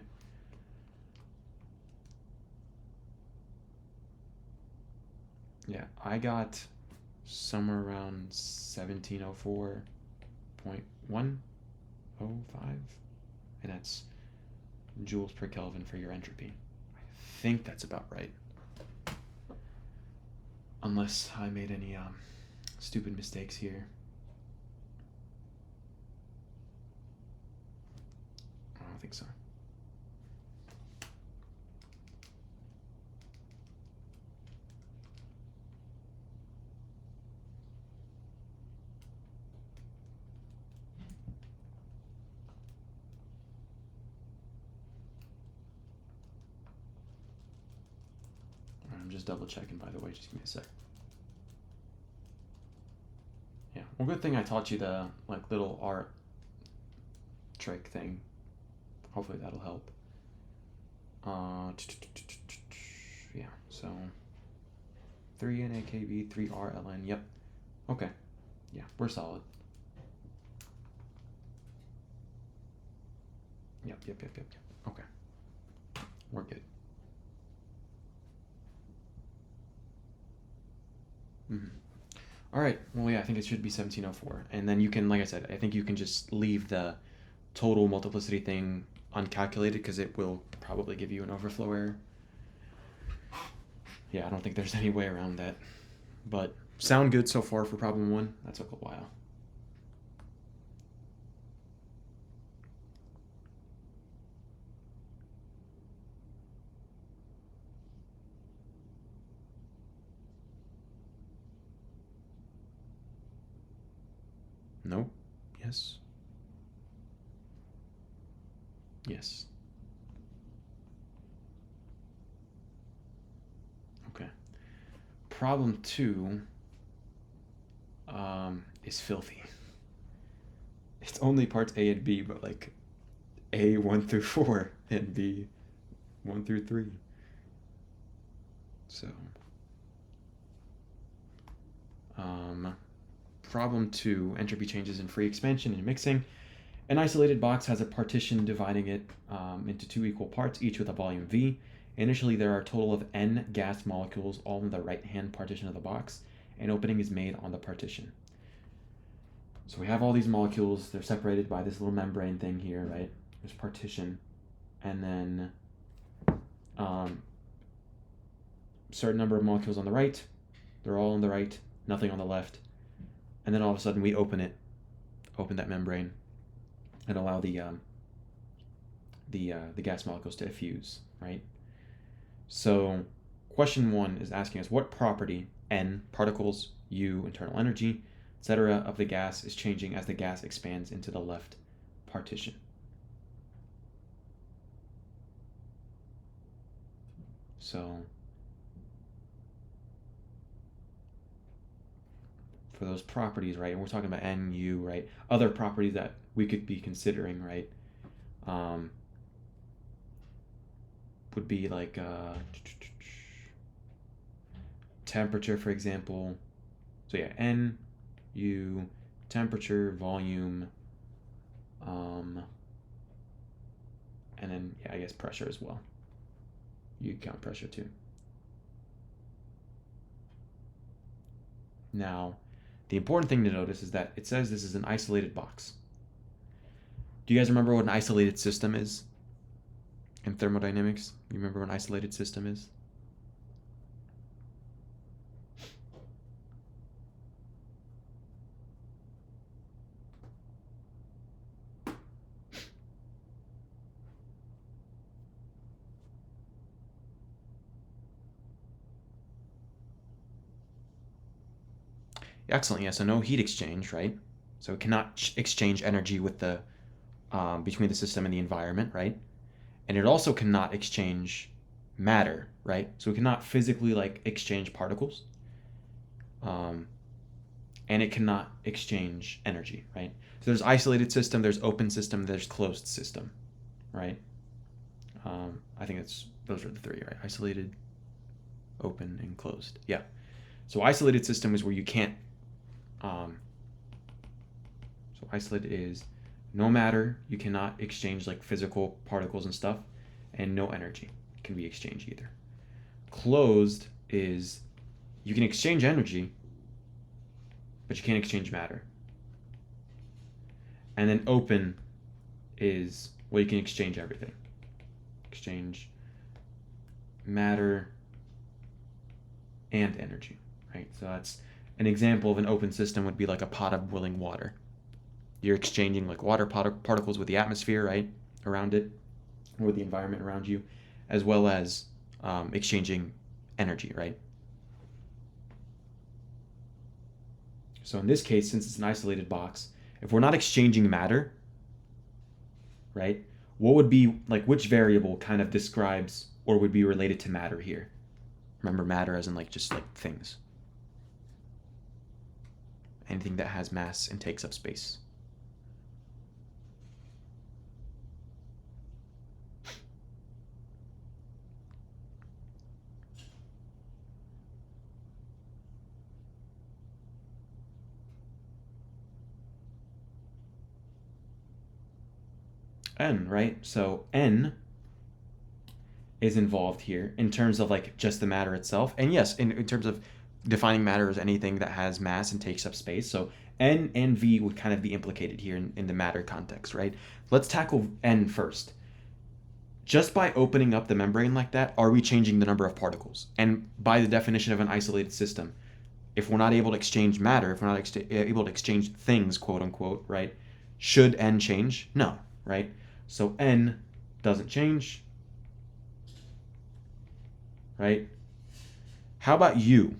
Yeah, I got somewhere around 1704.105, and that's joules per Kelvin for your entropy. I think that's about right. Unless I made any stupid mistakes here. I don't think so. I'm just double checking, by the way, just give me a sec. Yeah, well, good thing I taught you the like little art trick thing. Hopefully that'll help. Yeah, so 3 NAKB, 3 RLN, yep. Okay, yeah, we're solid. Yep. Okay, we're good. All right, well, yeah, I think it should be 1704. And then you can, like I said, I think you can just leave the total multiplicity thing uncalculated because it will probably give you an overflow error. Yeah, I don't think there's any way around that. But sound good so far for problem 1. That took a while. Nope. Yes. Yes. Okay. Problem 2 is filthy. It's only parts A and B, but like A 1 through 4 and B 1 through 3. So problem 2, entropy changes in free expansion and mixing. An isolated box has a partition dividing it into 2 equal parts, each with a volume V. Initially, there are a total of n gas molecules all in the right-hand partition of the box. An opening is made on the partition. So we have all these molecules. They're separated by this little membrane thing here, right? There's partition. And then certain number of molecules on the right. They're all on the right, nothing on the left. And then all of a sudden we open that membrane, and allow the gas molecules to effuse, right? So question 1 is asking us what property, N, particles, U, internal energy, etc., of the gas is changing as the gas expands into the left partition. So for those properties, right, and we're talking about N, U, right, other properties that we could be considering, right, would be like temperature, for example. So yeah, N, U, temperature, volume, and then yeah, I guess pressure as well. You count pressure too. Now, the important thing to notice is that it says this is an isolated box. Do you guys remember what an isolated system is in thermodynamics? You remember what an isolated system is? Excellent, yeah, so no heat exchange, right? So it cannot exchange energy with the between the system and the environment, right? And it also cannot exchange matter, right? So it cannot physically like exchange particles, and it cannot exchange energy, right? So there's isolated system, there's open system, there's closed system, right? I think those are the three, right? Isolated, open, and closed. Yeah. So isolated system is where you can't. So isolated is no matter, you cannot exchange like physical particles and stuff, and no energy can be exchanged either. Closed is you can exchange energy, but you can't exchange matter. And then open is well, you can exchange everything. Exchange matter and energy, right? So that's an example of an open system would be like a pot of boiling water. You're exchanging like water particles with the atmosphere, right, around it, or the environment around you, as well as exchanging energy, right? So in this case, since it's an isolated box, if we're not exchanging matter, right, what would be like which variable kind of describes or would be related to matter here? Remember matter as in like just like things. Anything that has mass and takes up space. N, right? So N is involved here in terms of like just the matter itself. And yes, in terms of defining matter as anything that has mass and takes up space. So N and V would kind of be implicated here in the matter context, right? Let's tackle N first. Just by opening up the membrane like that, are we changing the number of particles? And by the definition of an isolated system, if we're not able to exchange matter, if we're not able to exchange things, quote unquote, right? Should N change? No, right? So N doesn't change, right? How about U?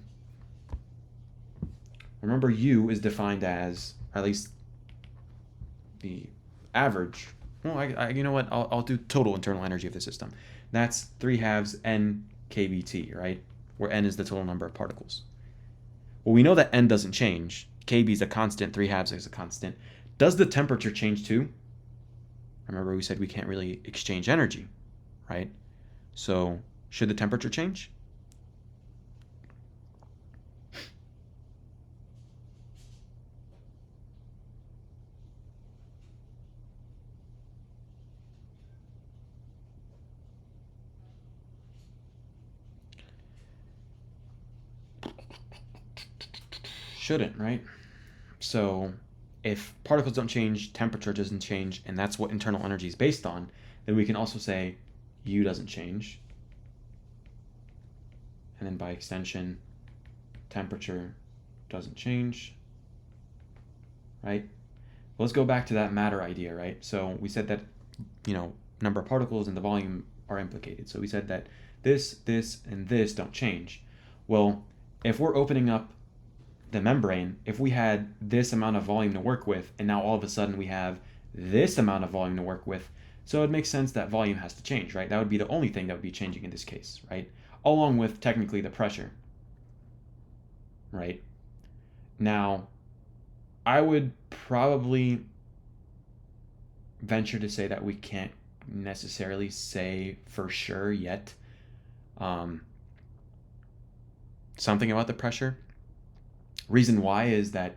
Remember, U is defined as, or at least the average. Well, you know what? I'll do total internal energy of the system. That's 3/2 N kBT, right? Where N is the total number of particles. Well, we know that N doesn't change. KB is a constant, 3/2 is a constant. Does the temperature change too? Remember we said we can't really exchange energy, right? So should the temperature change? Shouldn't, right? So if particles don't change, temperature doesn't change, and that's what internal energy is based on, then we can also say U doesn't change. And then by extension, temperature doesn't change, right? Well, let's go back to that matter idea, right? So we said that, number of particles and the volume are implicated. So we said that this, and this don't change. Well, if we're opening up the membrane, if we had this amount of volume to work with, and now all of a sudden we have this amount of volume to work with, so it makes sense that volume has to change, right? That would be the only thing that would be changing in this case, right? Along with technically the pressure, right? Now, I would probably venture to say that we can't necessarily say for sure yet something about the pressure. Reason why is that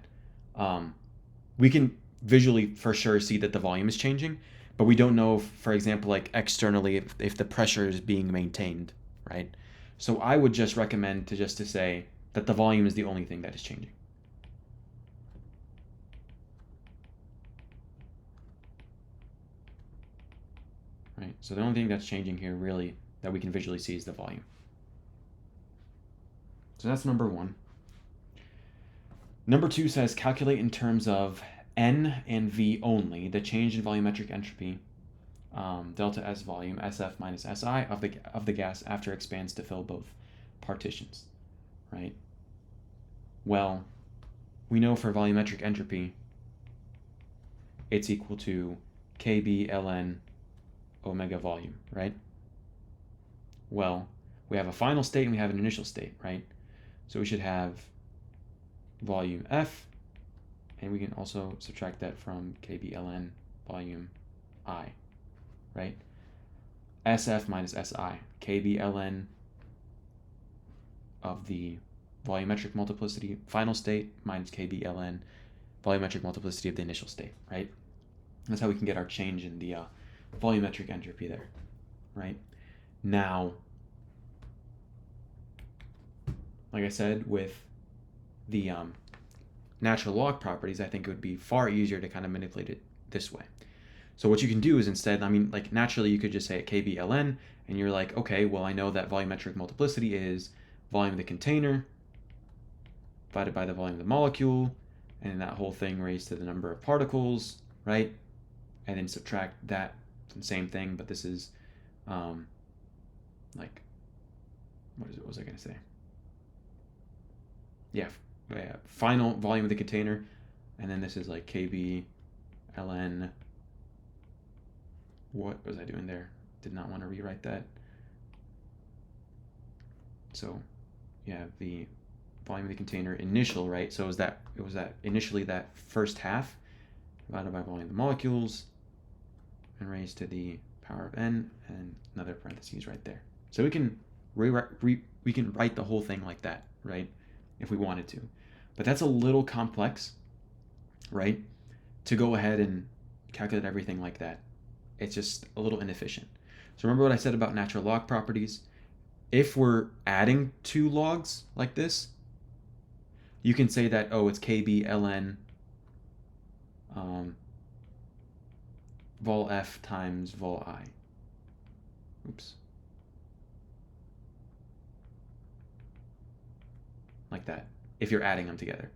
we can visually for sure see that the volume is changing, but we don't know, for example, like externally, if the pressure is being maintained, right? So I would just recommend to say that the volume is the only thing that is changing. Right, so the only thing that's changing here really that we can visually see is the volume. So that's number one. Number two says calculate in terms of N and V only the change in volumetric entropy, delta S volume, SF minus SI of the gas after it expands to fill both partitions, right? Well, we know for volumetric entropy, it's equal to KB ln omega volume, right? Well, we have a final state and we have an initial state, right? So we should have volume F, and we can also subtract that from KB ln volume I, right? SF minus SI, KB ln of the volumetric multiplicity final state minus KB ln volumetric multiplicity of the initial state, right? That's how we can get our change in the volumetric entropy there, right? Now, like I said, with the natural log properties, I think it would be far easier to kind of manipulate it this way. So what you can do is instead, like naturally you could just say KB ln, and you're like, okay, well, I know that volumetric multiplicity is volume of the container divided by the volume of the molecule, and that whole thing raised to the number of particles, right? And then subtract that, same thing, but this is like, what was I going to say? Yeah, final volume of the container, and then this is like KB ln, what was I doing there? Did not want to rewrite that. So yeah, the volume of the container initial, right? So it was that initially that first half divided by volume of the molecules and raised to the power of n, and another parentheses right there. So we can we can write the whole thing like that, right? If we wanted to. But that's a little complex, right? To go ahead and calculate everything like that. It's just a little inefficient. So remember what I said about natural log properties? If we're adding two logs like this, you can say that, oh, it's KB ln vol F times vol I. Oops. Like that, if you're adding them together.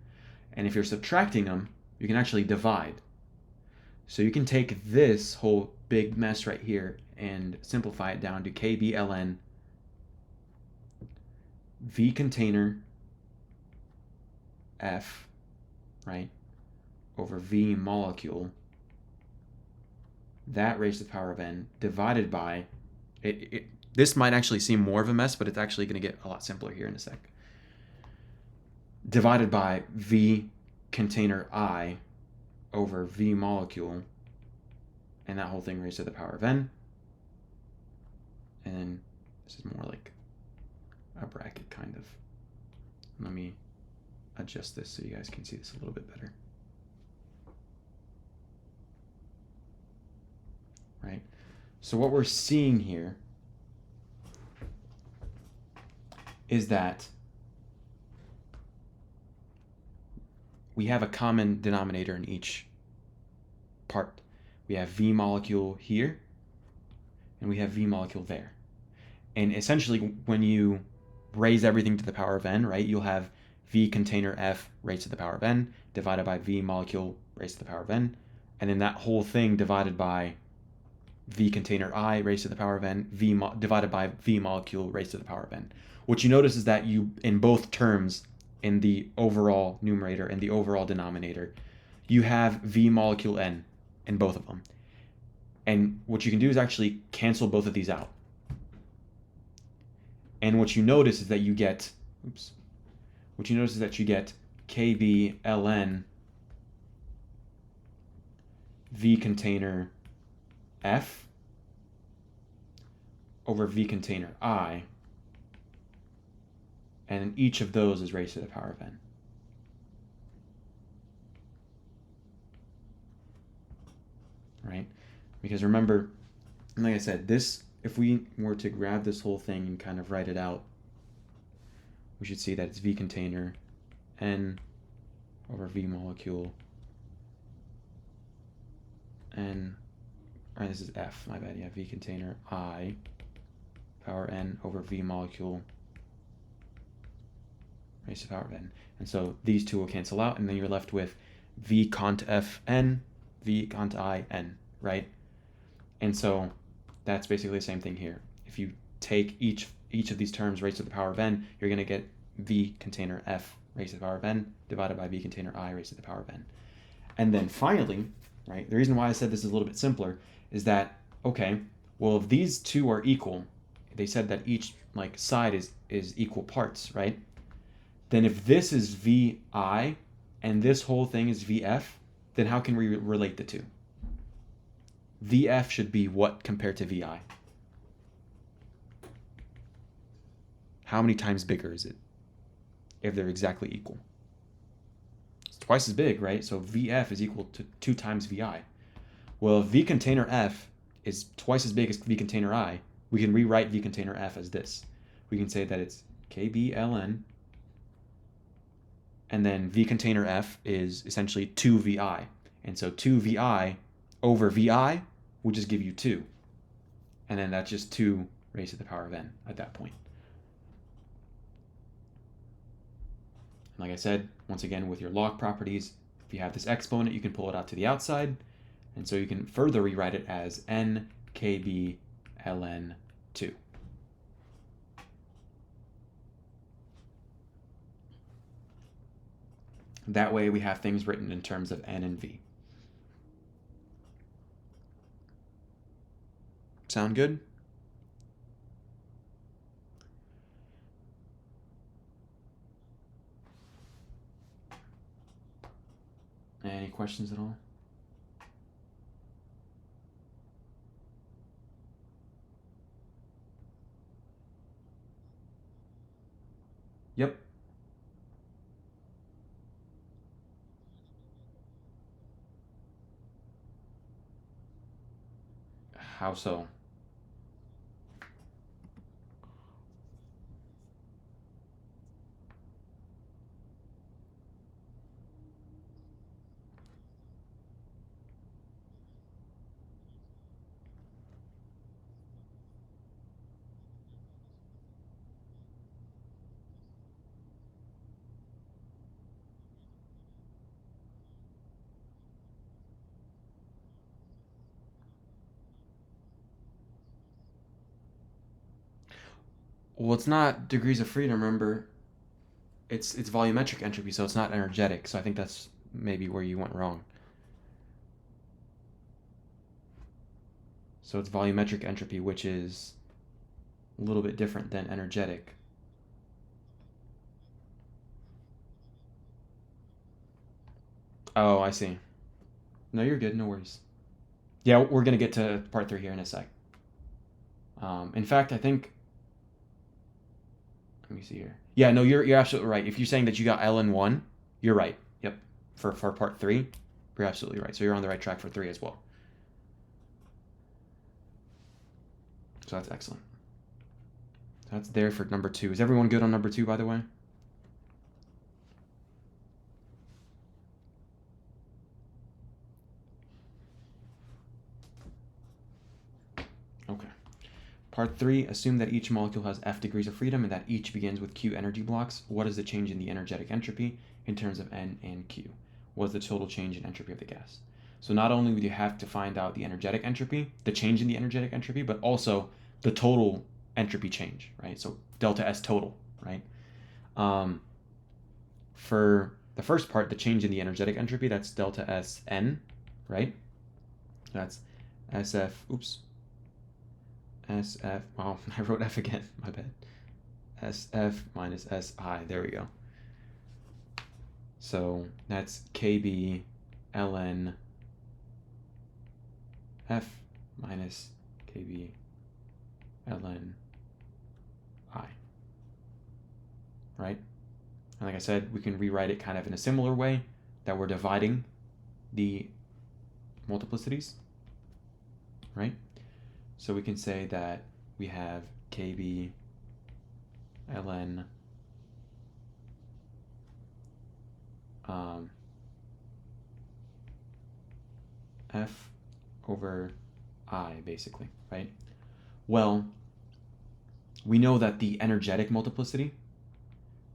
And if you're subtracting them, you can actually divide. So you can take this whole big mess right here and simplify it down to KB ln V container F, right, over V molecule, that raised to the power of n, divided by, this might actually seem more of a mess, but it's actually going to get a lot simpler here in a sec. Divided by V container I over V molecule, and that whole thing raised to the power of n. And then this is more like a bracket kind of. Let me adjust this so you guys can see this a little bit better. Right? So what we're seeing here is that we have a common denominator in each part. We have V molecule here, and we have V molecule there. And essentially, when you raise everything to the power of n, right, you'll have V container F raised to the power of n divided by V molecule raised to the power of n, and then that whole thing divided by V container I raised to the power of n, divided by V molecule raised to the power of n. What you notice is that you, in both terms, in the overall numerator and the overall denominator, you have V molecule n in both of them. And what you can do is actually cancel both of these out. And what you notice is that you get, KB ln V container F over V container I, and each of those is raised to the power of n. Right? Because remember, like I said, this, if we were to grab this whole thing and kind of write it out, we should see that it's V container n over V molecule n, or this is F, my bad, yeah, V container I power n over V molecule raised to the power of n. And so these two will cancel out, and then you're left with V cont F n, V cont I n, right? And so that's basically the same thing here. If you take each of these terms raised to the power of n, you're going to get V container F raised to the power of n divided by V container I raised to the power of n. And then finally, right, the reason why I said this is a little bit simpler is that, okay, well, if these two are equal, they said that each like side is equal parts, right? Then if this is VI and this whole thing is VF, then how can we relate the two? VF should be what compared to VI? How many times bigger is it if they're exactly equal? It's twice as big, right? So VF is equal to 2 times VI. Well, if V container F is twice as big as V container I, we can rewrite V container F as this. We can say that it's KB ln, and then V container F is essentially 2VI. And so 2VI over VI will just give you 2. And then that's just 2 raised to the power of n at that point. Like I said, once again, with your log properties, if you have this exponent, you can pull it out to the outside. And so you can further rewrite it as n KB ln 2. That way we have things written in terms of n and v. Sound good? Any questions at all? Yep. How so? Well, it's not degrees of freedom, remember. It's volumetric entropy, so it's not energetic. So I think that's maybe where you went wrong. So it's volumetric entropy, which is a little bit different than energetic. Oh, I see. No, you're good. No worries. Yeah, we're going to get to part 3 here in a sec. In fact, I think... Let me see here. Yeah, no, you're absolutely right. If you're saying that you got ln1, you're right. Yep. For part 3, you're absolutely right. So you're on the right track for 3 as well. So that's excellent. That's there for number 2. Is everyone good on number 2, by the way? Part 3, assume that each molecule has F degrees of freedom and that each begins with Q energy blocks. What is the change in the energetic entropy in terms of N and Q? What is the total change in entropy of the gas? So not only would you have to find out the energetic entropy, the change in the energetic entropy, but also the total entropy change, right? So delta S total, right? For the first part, the change in the energetic entropy, that's delta Sn, right? That's SF, SF, wow, I wrote F again, my bad. SF minus Si, there we go. So that's KB ln F minus KB ln I, right? And like I said, we can rewrite it kind of in a similar way, that we're dividing the multiplicities, right? So we can say that we have KB ln F over I, basically, right? Well, we know that the energetic multiplicity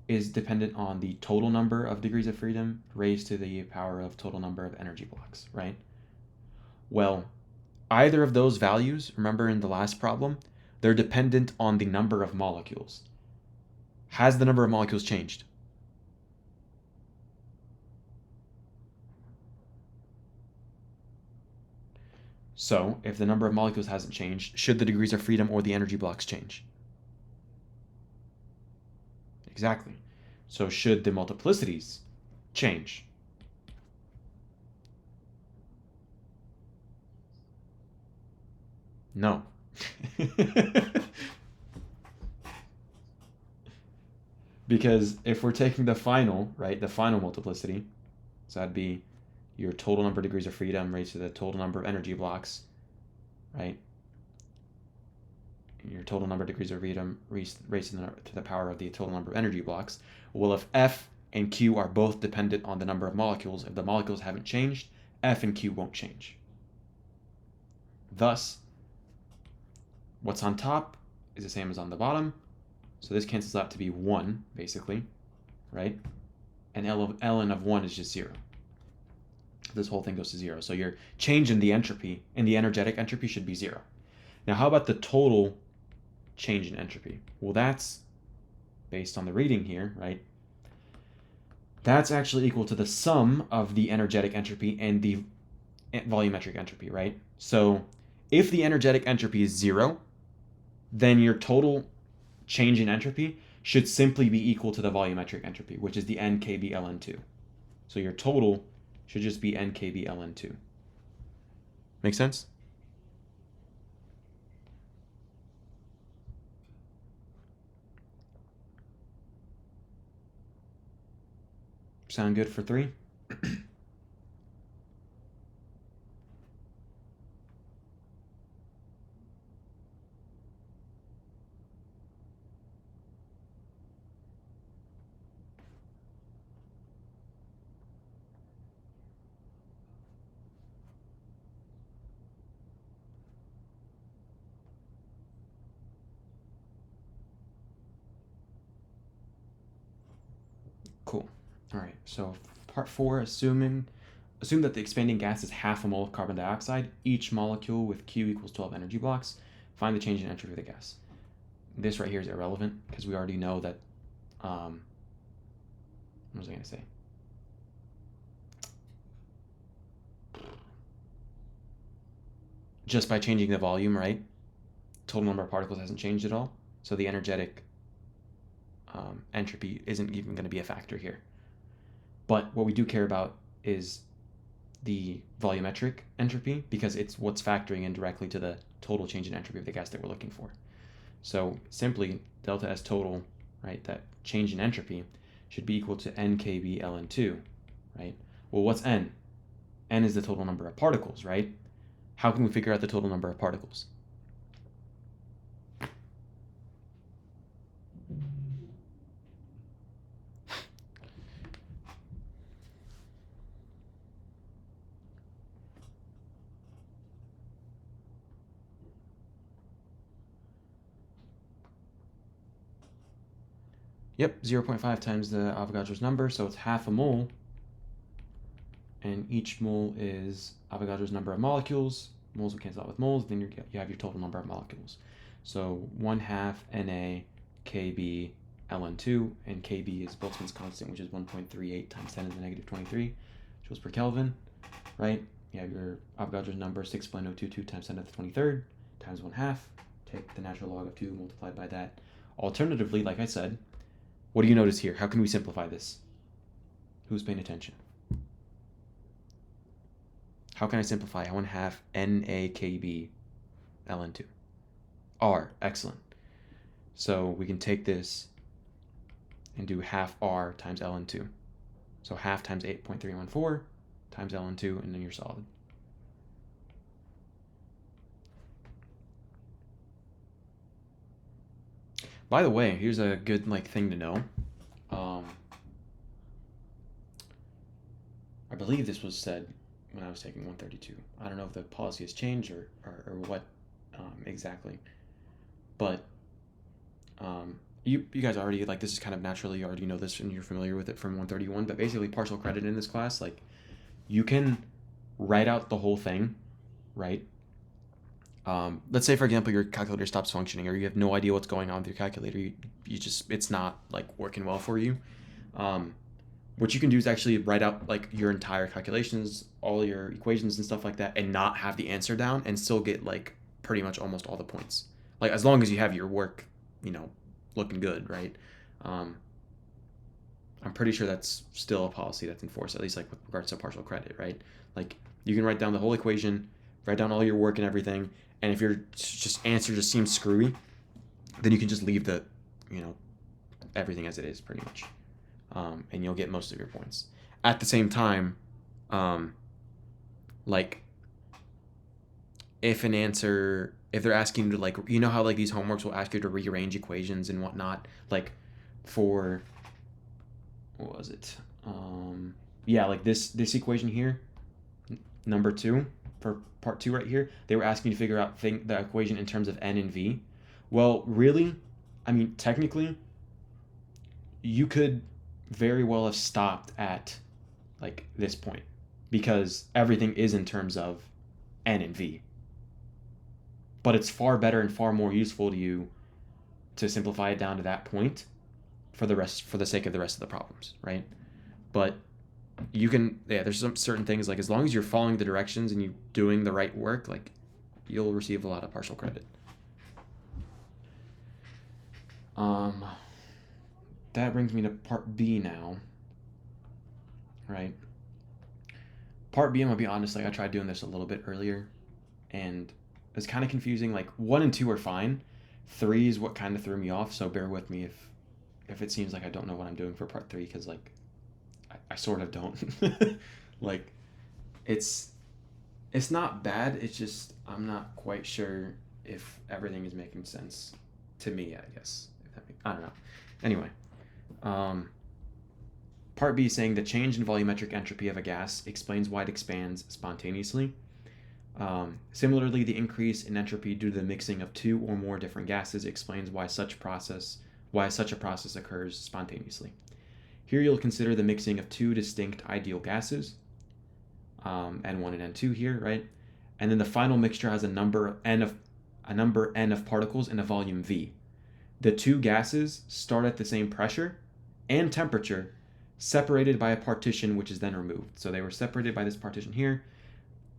is dependent on the total number of degrees of freedom raised to the power of total number of energy blocks, right? Well, either of those values, remember in the last problem, they're dependent on the number of molecules. Has the number of molecules changed? So, if the number of molecules hasn't changed, should the degrees of freedom or the energy blocks change? Exactly. So should the multiplicities change? No. Because if we're taking the final, right, the final multiplicity, so that'd be your total number of degrees of freedom raised to the total number of energy blocks, right? Your total number of degrees of freedom raised to the power of the total number of energy blocks. Well, if F and Q are both dependent on the number of molecules, if the molecules haven't changed, F and Q won't change. Thus, what's on top is the same as on the bottom. So this cancels out to be 1, basically, right? And ln of 1 is just 0. This whole thing goes to 0. So your change in the entropy, in the energetic entropy, should be 0. Now, how about the total change in entropy? Well, that's based on the reading here, right? That's actually equal to the sum of the energetic entropy and the volumetric entropy, right? So if the energetic entropy is 0, then your total change in entropy should simply be equal to the volumetric entropy, which is the nkb ln 2. So your total should just be nkb ln 2. Make sense? Sound good for 3? Cool. All right, so part 4, assume that the expanding gas is half a mole of carbon dioxide, each molecule with Q equals 12 energy blocks. Find the change in entropy of the gas. This right here is irrelevant because we already know that, what was I going to say? Just by changing the volume, right? Total number of particles hasn't changed at all. So the energetic entropy isn't even going to be a factor here. But what we do care about is the volumetric entropy because it's what's factoring in directly to the total change in entropy of the gas that we're looking for. So simply delta S total, right, that change in entropy should be equal to nkb ln 2, right? Well, what's n? N is the total number of particles, right? How can we figure out the total number of particles? Yep, 0.5 times the Avogadro's number, so it's half a mole. And each mole is Avogadro's number of molecules. Moles will cancel out with moles, then you have your total number of molecules. So 1/2 Na Kb ln2, and Kb is Boltzmann's constant, which is 1.38 times 10 to the negative 23 joules per Kelvin, right? You have your Avogadro's number, 6.022 times 10 to the 23rd, times 1/2. Take the natural log of 2 multiplied by that. Alternatively, like I said, what do you notice here? How can we simplify this? Who's paying attention? How can I simplify 1/2 NaKb ln2? R, excellent. So we can take this and do half R times ln2. So half times 8.314 times ln2, and then you're solid. By the way, here's a good thing to know. I believe this was said when I was taking 132. I don't know if the policy has changed or what exactly, but you guys already, this is kind of naturally, you already know this and you're familiar with it from 131, but basically partial credit in this class, you can write out the whole thing, right? Let's say, for example, your calculator stops functioning, or you have no idea what's going on with your calculator. You just, it's not working well for you. What you can do is actually write out your entire calculations, all your equations and stuff like that, and not have the answer down, and still get pretty much almost all the points. As long as you have your work, looking good, right? I'm pretty sure that's still a policy that's enforced, at least with regards to partial credit, right? You can write down the whole equation, write down all your work and everything, and if your answer just seems screwy, then you can just leave the, everything as it is, pretty much. And you'll get most of your points. At the same time, if they're asking you to how these homeworks will ask you to rearrange equations and whatnot, for, what was it? This equation here, number 2, for part 2 right here, they were asking you to figure out the equation in terms of n and v. Well, really, technically, you could very well have stopped at this point, because everything is in terms of n and v. But it's far better and far more useful to you to simplify it down to that point for the sake of the rest of the problems, right? But you can, there's some certain things, as long as you're following the directions and you're doing the right work, you'll receive a lot of partial credit. That brings me to part B now, right? Part B, I'm gonna be honest, I tried doing this a little bit earlier, and it's kind of confusing. 1 and 2 are fine. 3 is what kind of threw me off, so bear with me if it seems like I don't know what I'm doing for part 3, because I sort of don't. It's not bad, it's just I'm not quite sure if everything is making sense to me, I guess. I don't know. Anyway, part B is saying the change in volumetric entropy of a gas explains why it expands spontaneously. Similarly, the increase in entropy due to the mixing of 2 or more different gases explains why such a process occurs spontaneously. Here you'll consider the mixing of 2 distinct ideal gases, N1 and N2 here, right? And then the final mixture has a number n of particles in a volume V. The 2 gases start at the same pressure and temperature, separated by a partition which is then removed. So they were separated by this partition here.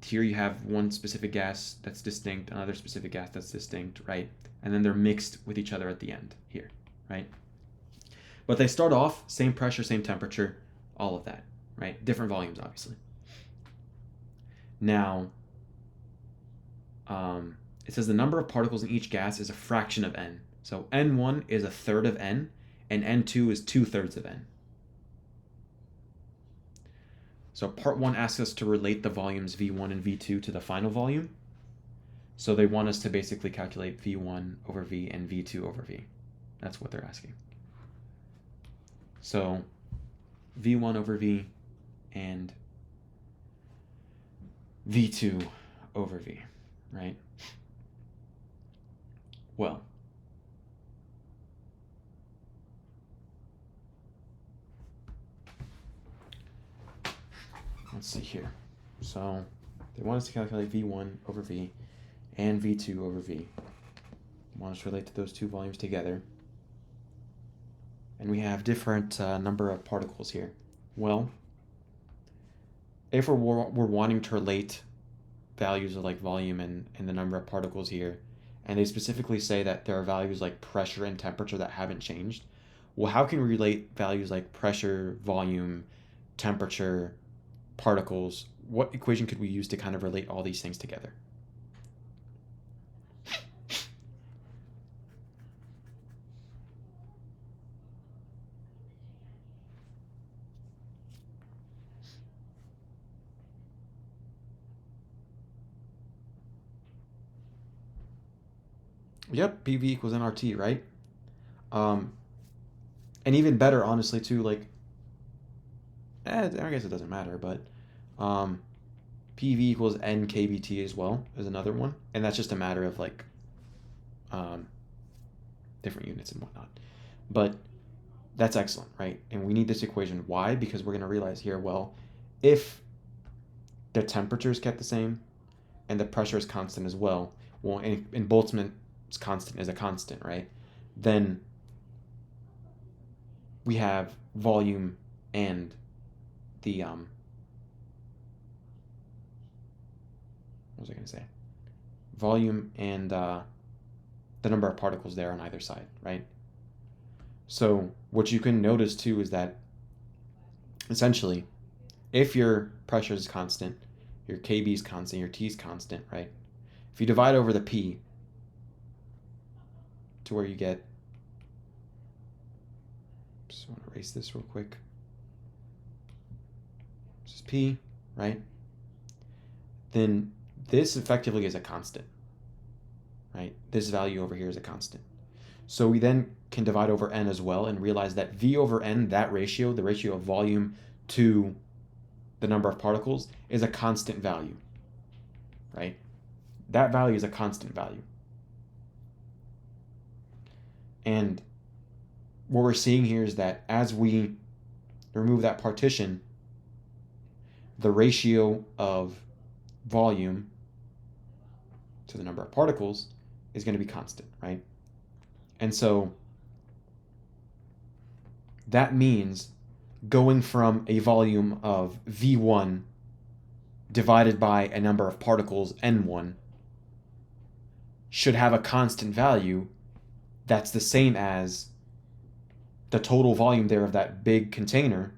Here you have one specific gas that's distinct, another specific gas that's distinct, right? And then they're mixed with each other at the end here, right? But they start off, same pressure, same temperature, all of that, right? Different volumes, obviously. Now, it says the number of particles in each gas is a fraction of n. So N1 is a third of n, and N2 is 2/3 of n. So part 1 asks us to relate the volumes V1 and V2 to the final volume. So they want us to basically calculate V1 over V and V2 over V. That's what they're asking. So V1 over V and V2 over V, right? Well, let's see here. So they want us to calculate V1 over V and V2 over V. They want us to relate to those two volumes together. And we have different number of particles here. Well, if we're wanting to relate values of like volume and the number of particles here, and they specifically say that there are values like pressure and temperature that haven't changed, well, how can we relate values like pressure, volume, temperature, particles? What equation could we use to kind of relate all these things together? Yep, PV equals nRT, right? And even better, honestly, too, like, I guess it doesn't matter, but PV equals NKBT as well is another one. And that's just a matter of, like, different units and whatnot. But that's excellent, right? And we need this equation. Why? Because we're going to realize here, well, if the temperature is kept the same and the pressure is constant as well, well, in Boltzmann's constant is a constant, right? Then we have volume and the what was I going to say? Volume and the number of particles there on either side, right? So what you can notice too is that essentially, if your pressure is constant, your Kb is constant, your T is constant, right? If you divide over the P to where you get, just want to erase this real quick. This is P, right? Then this effectively is a constant, right? This value over here is a constant. So we then can divide over n as well and realize that V over n, that ratio, the ratio of volume to the number of particles, is a constant value, right? That value is a constant value. And what we're seeing here is that as we remove that partition, the ratio of volume to the number of particles is going to be constant, right? And so that means going from a volume of V1 divided by a number of particles, N1, should have a constant value that's the same as the total volume there of that big container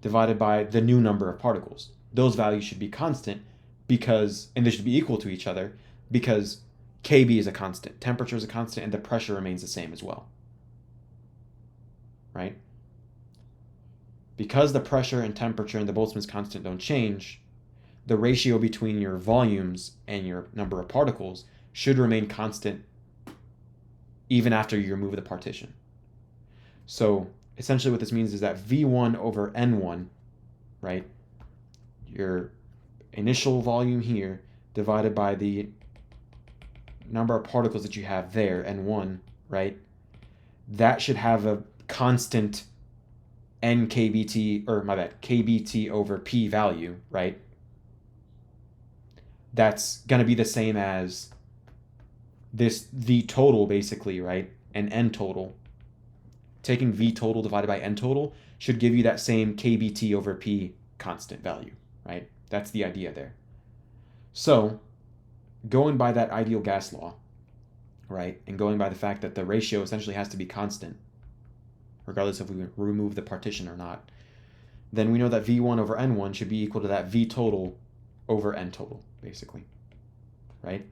divided by the new number of particles. Those values should be constant because, and they should be equal to each other because Kb is a constant, temperature is a constant, and the pressure remains the same as well, right? Because the pressure and temperature and the Boltzmann's constant don't change, the ratio between your volumes and your number of particles should remain constant even after you remove the partition. So essentially what this means is that V1 over N1, right, your initial volume here divided by the number of particles that you have there, N1, right, that should have a constant NKBT, or my bad, KBT over P value, right? That's going to be the same as this V total, basically, right? And N total. Taking V total divided by N total should give you that same KBT over P constant value, right? That's the idea there. So, going by that ideal gas law, right, and going by the fact that the ratio essentially has to be constant, regardless if we remove the partition or not, then we know that V1 over N1 should be equal to that V total over N total, basically, right?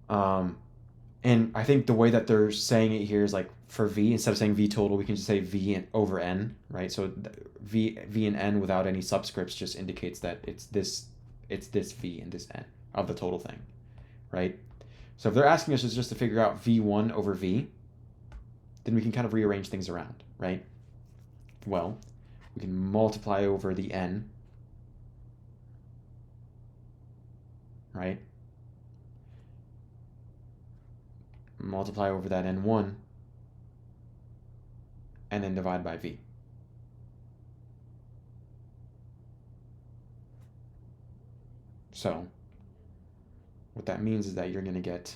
And I think the way that they're saying it here is like for V, instead of saying V total, we can just say V over N, right? So V and N without any subscripts just indicates that it's this V and this N of the total thing, right? So if they're asking us just to figure out V1 over V, then we can kind of rearrange things around, right? Well, we can multiply over the N, right? Multiply over that N1, and then divide by V. So what that means is that you're going to get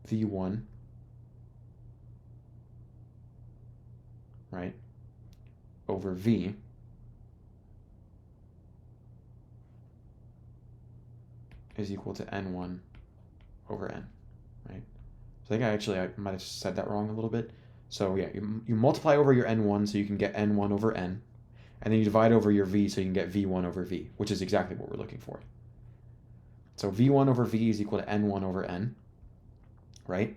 V1, right, over V is equal to N1 over N, right? So I think I might have said that wrong a little bit. So yeah, you multiply over your N1 so you can get N1 over N, and then you divide over your V so you can get V1 over V, which is exactly what we're looking for. So V1 over V is equal to N1 over N, right?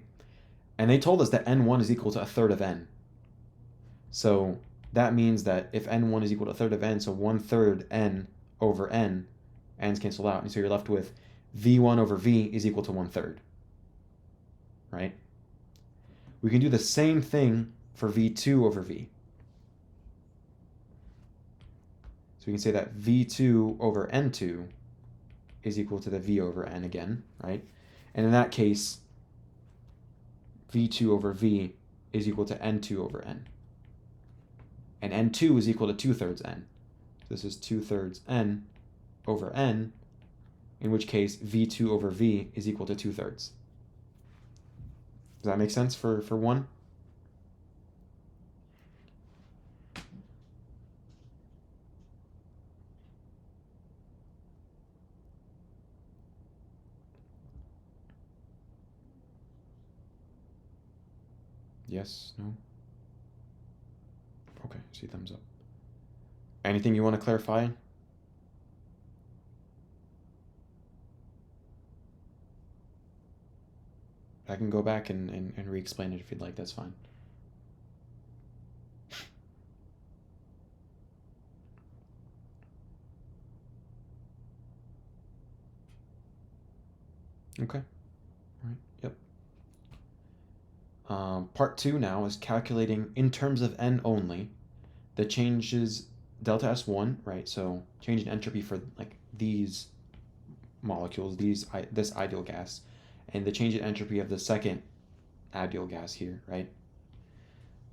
And they told us that N1 is equal to a third of N. So that means that if N1 is equal to a third of N, so 1/3 N over N, N's cancel out, and so you're left with V1 over V is equal to 1/3, right? We can do the same thing for V2 over V. So we can say that V2 over N2 is equal to the V over N again, right? And in that case, V2 over V is equal to N2 over N. And N2 is equal to 2/3 N. So this is 2/3 N over N, in which case V2 over V is equal to 2/3. Does that make sense for one? Yes? No? Okay, see thumbs up. Anything you want to clarify? I can go back and re-explain it if you'd like, that's fine. Okay. All right. Yep. Part 2 now is calculating in terms of N only the changes delta S1, right? So change in entropy for like these molecules, this ideal gas, and the change in entropy of the second ideal gas here, right?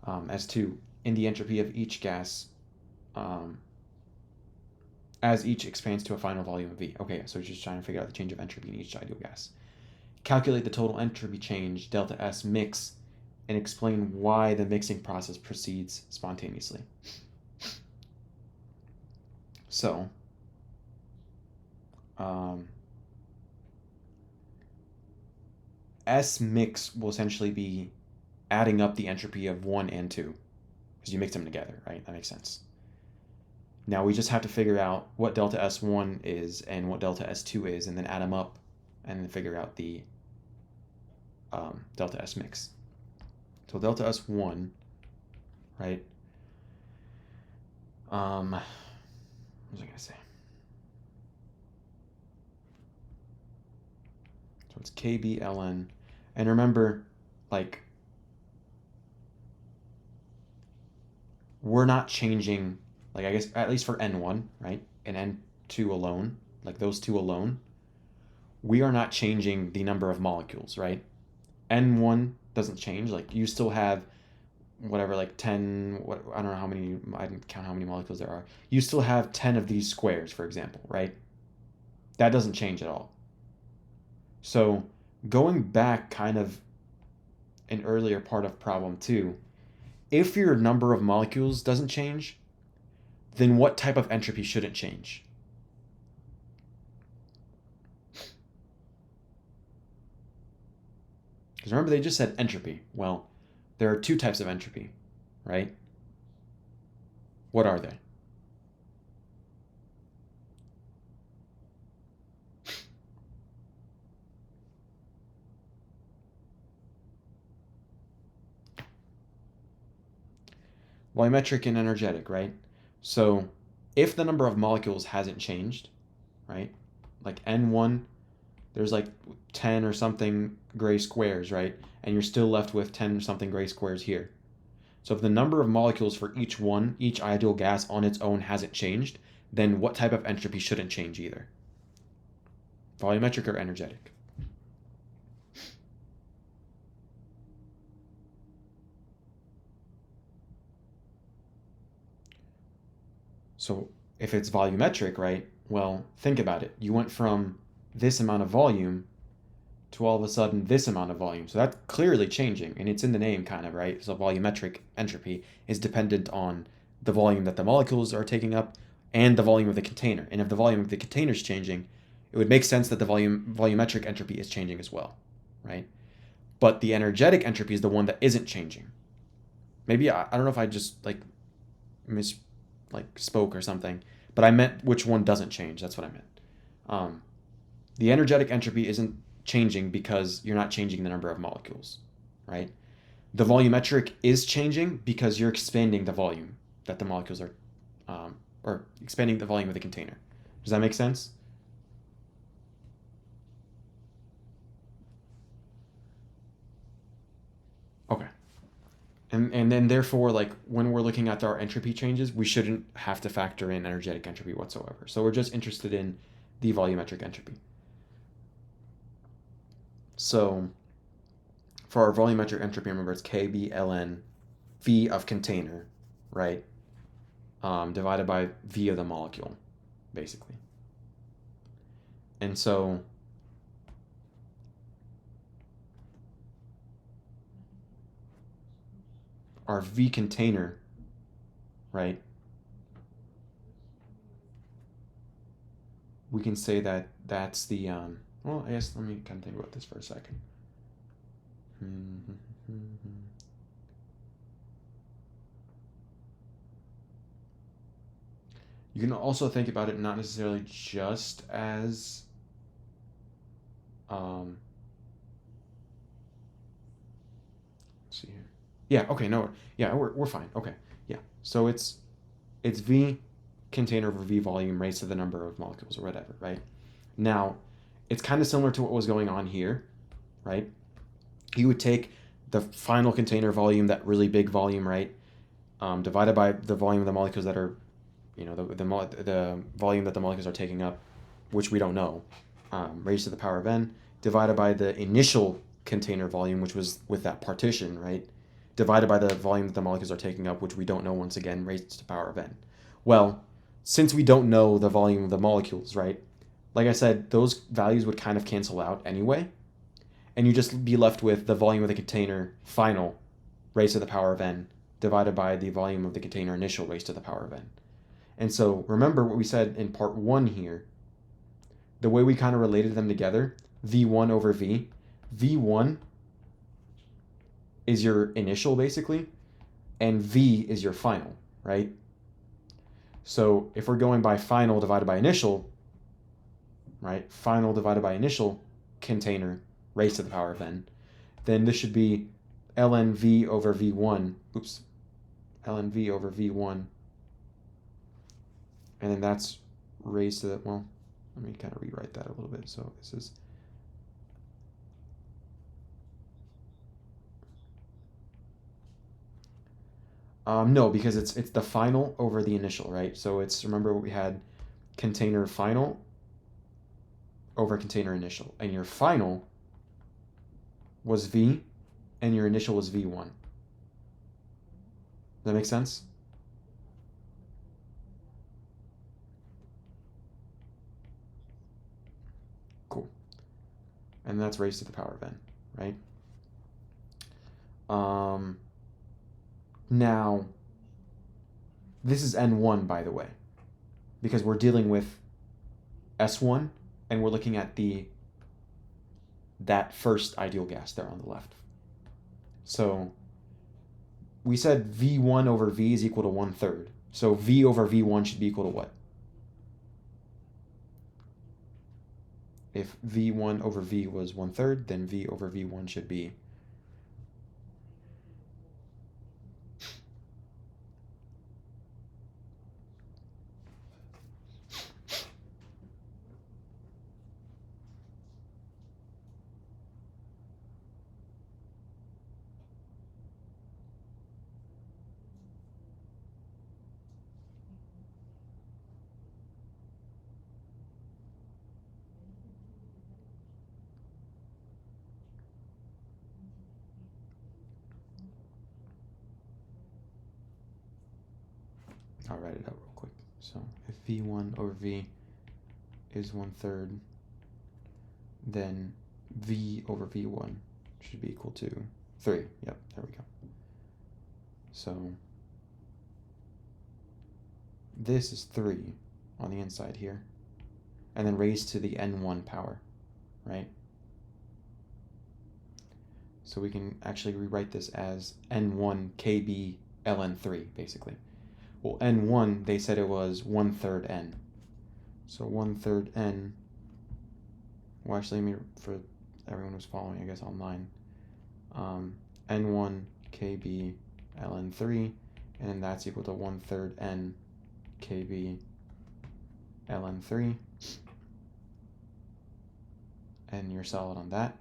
S2 in the entropy of each gas as each expands to a final volume of V. Okay, so we're just trying to figure out the change of entropy in each ideal gas. Calculate the total entropy change, delta S mix, and explain why the mixing process proceeds spontaneously. So, S mix will essentially be adding up the entropy of 1 and 2, because you mix them together, right? That makes sense. Now we just have to figure out what delta S1 is and what delta S2 is, and then add them up, and then figure out the delta S mix. So delta S1, right? What was I going to say? So it's KBln. And remember, like, we're not changing, like, I guess, at least for N1, right? And N2 alone, like those two alone, we are not changing the number of molecules, right? N1 doesn't change. Like, you still have whatever, like 10, I don't know how many, I didn't count how many molecules there are. You still have 10 of these squares, for example, right? That doesn't change at all. So going back kind of an earlier part of problem 2, if your number of molecules doesn't change, then what type of entropy shouldn't change? Because remember, they just said entropy. Well, there are 2 types of entropy, right? What are they? Volumetric and energetic, right? So if the number of molecules hasn't changed, right? Like N1, there's like 10 or something gray squares, right? And you're still left with 10 or something gray squares here. So if the number of molecules for each ideal gas on its own hasn't changed, then what type of entropy shouldn't change either? Volumetric or energetic? So if it's volumetric, right, Well, think about it. You went from this amount of volume to all of a sudden this amount of volume. So that's clearly changing, and it's in the name kind of, right? So volumetric entropy is dependent on the volume that the molecules are taking up and the volume of the container. And if the volume of the container is changing, it would make sense that the volumetric entropy is changing as well, right? But the energetic entropy is the one that isn't changing. Maybe I don't know if I just spoke or something, but I meant which one doesn't change. That's what I meant. The energetic entropy isn't changing because you're not changing the number of molecules, right? The volumetric is changing because you're expanding the volume that the molecules are, or expanding the volume of the container. Does that make sense? Okay. And then therefore, like when we're looking at our entropy changes, we shouldn't have to factor in energetic entropy whatsoever. So we're just interested in the volumetric entropy. So for our volumetric entropy, remember it's KB ln V of container, right? Divided by V of the molecule, basically. And so our V container, right? We can say that that's the, well, I guess let me kind of think about this for a second. You can also think about it not necessarily just as let's see here. Yeah, okay, no, yeah, we're fine. Okay, yeah. So it's V container over V volume raised to the number of molecules or whatever, right? Now, it's kind of similar to what was going on here, right? You would take the final container volume, that really big volume, right, divided by the volume of the molecules that are, the volume that the molecules are taking up, which we don't know, raised to the power of n, divided by the initial container volume, which was with that partition, right, divided by the volume that the molecules are taking up, which we don't know, once again, raised to the power of n. Well, since we don't know the volume of the molecules, right, like I said, those values would kind of cancel out anyway, and you just be left with the volume of the container final raised to the power of n divided by the volume of the container initial raised to the power of n. And so remember what we said in part 1 here, the way we kind of related them together, V1 over V. V1 is your initial, basically, and V is your final, right? So if we're going by final divided by initial, right, final divided by initial container raised to the power of n, then this should be ln V over V1, ln V over V1, and then that's raised to the, well, let me kind of rewrite that a little bit. So this is, no, because it's the final over the initial, right? So it's, remember what we had, container final over container initial, and your final was V and your initial was V1. Does that make sense? Cool. And that's raised to the power of n, right? Now, this is n1, by the way, because we're dealing with S1 and we're looking at that first ideal gas there on the left. So we said V1 over V is equal to 1/3. So V over V1 should be equal to what? If V1 over V was 1/3, then V over V1 should be I'll write it out real quick. So if V1 over V is 1/3, then v over v1 should be equal to 3. Yep, there we go. So this is 3 on the inside here, and then raised to the n1 power, right? So we can actually rewrite this as n1 kb ln3, basically. Well, n1, they said it was 1/3 n. So 1/3 n, well, actually, let me, for everyone who's following, I guess, online, n1 kb ln3, and then that's equal to 1/3 n kb ln3, and you're solid on that.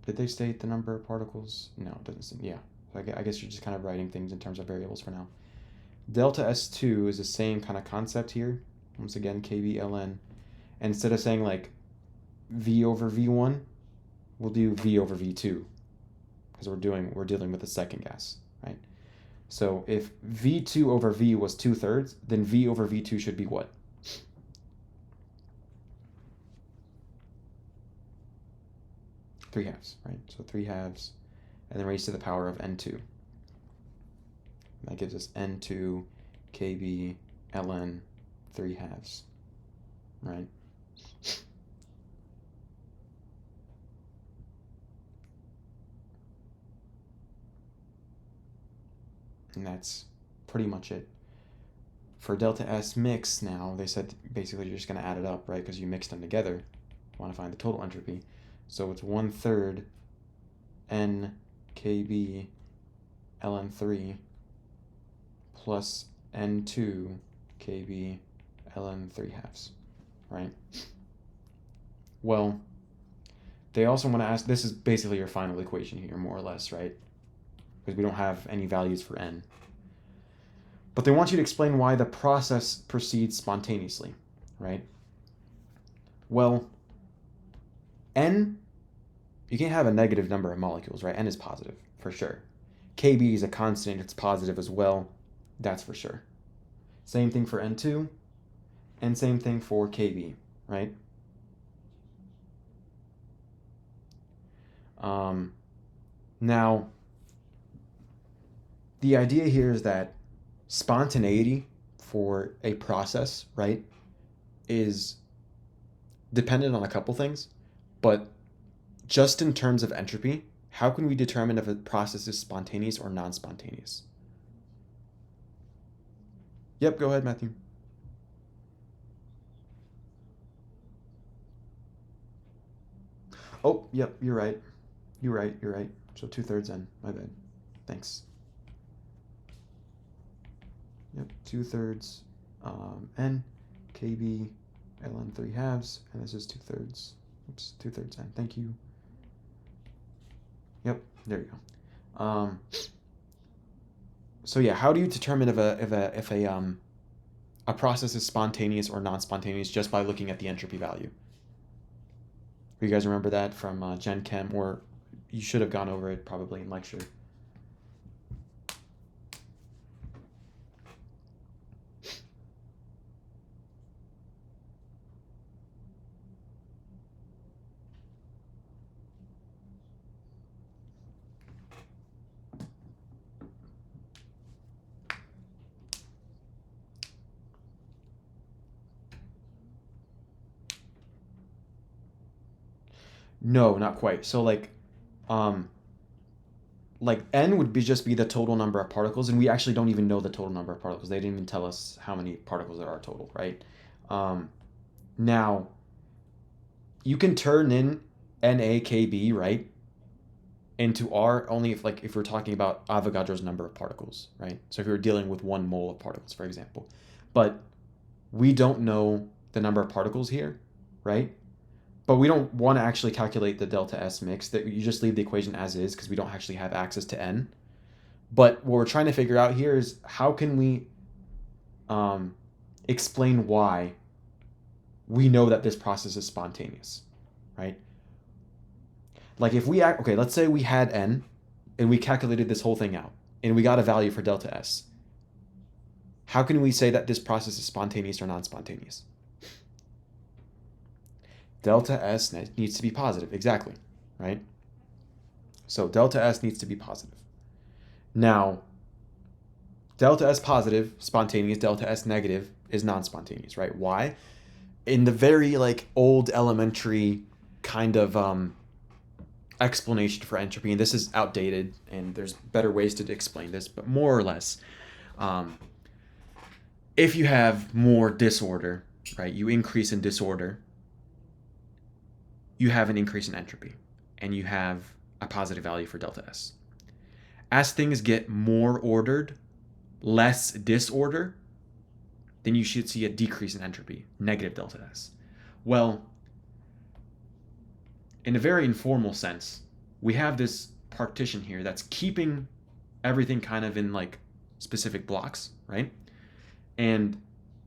Did they state the number of particles? No, it doesn't seem, yeah. So I guess you're just kind of writing things in terms of variables for now. Delta S2 is the same kind of concept here. Once again, kb ln. And instead of saying like v over v1, we'll do v over v2, because we're dealing with the second gas, right? So if v2 over v was 2/3, then v over v2 should be what? Three halves, right? So 3/2, and then raised to the power of n2. That gives us n2 kb ln 3/2, right? And that's pretty much it. For delta S mix now, they said basically you're just going to add it up, right? Because you mixed them together. You want to find the total entropy. So it's 1/3 n kb ln 3 plus n2 kb ln 3/2, right? Well, they also want to ask, this is basically your final equation here, more or less, right? Because we don't have any values for n. But they want you to explain why the process proceeds spontaneously, right? Well, n, you can't have a negative number of molecules, right? N is positive, for sure. Kb is a constant, it's positive as well, that's for sure. Same thing for n2, and same thing for kb, right? Now, the idea here is that spontaneity for a process, right, is dependent on a couple things, but just in terms of entropy, how can we determine if a process is spontaneous or non-spontaneous? Yep, go ahead, Matthew. Oh, yep, you're right. You're right. So 2/3 n, my bad. Thanks. Yep, 2/3 n kb ln 3/2, and this is 2/3. Oops, 2/3 n. Thank you. Yep, there you go. So yeah, how do you determine if a process is spontaneous or non-spontaneous just by looking at the entropy value? You guys remember that from Gen Chem, or you should have gone over it probably in lecture. No, not quite. So like n would just be the total number of particles, and we actually don't even know the total number of particles. They didn't even tell us how many particles there are total, right? Now, you can turn in NaKb, right, into R only if we're talking about Avogadro's number of particles, right? So if you're dealing with 1 mole of particles, for example. But we don't know the number of particles here, right? But we don't want to actually calculate the delta S mix. That you just leave the equation as is because we don't actually have access to n. But what we're trying to figure out here is how can we explain why we know that this process is spontaneous, right? Like if we okay, let's say we had n and we calculated this whole thing out and we got a value for delta S. how can we say that this process is spontaneous or non-spontaneous? Delta S needs to be positive, exactly, right? So delta S needs to be positive. Now, delta S positive, spontaneous, delta S negative is non-spontaneous, right? Why? In the very like old elementary kind of explanation for entropy, and this is outdated and there's better ways to explain this, but more or less, if you have more disorder, right, you increase in disorder, you have an increase in entropy, and you have a positive value for delta S. As things get more ordered, less disorder, then you should see a decrease in entropy, negative delta S. Well, in a very informal sense, we have this partition here that's keeping everything kind of in like specific blocks, right? And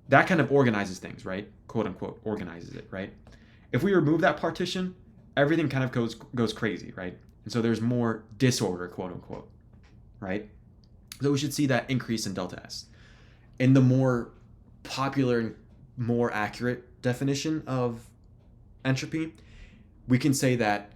that kind of organizes things, right? Quote unquote, organizes it, right? If we remove that partition, everything kind of goes crazy, right? And so there's more disorder, quote unquote, right? So we should see that increase in delta S. In the more popular, more accurate definition of entropy, we can say that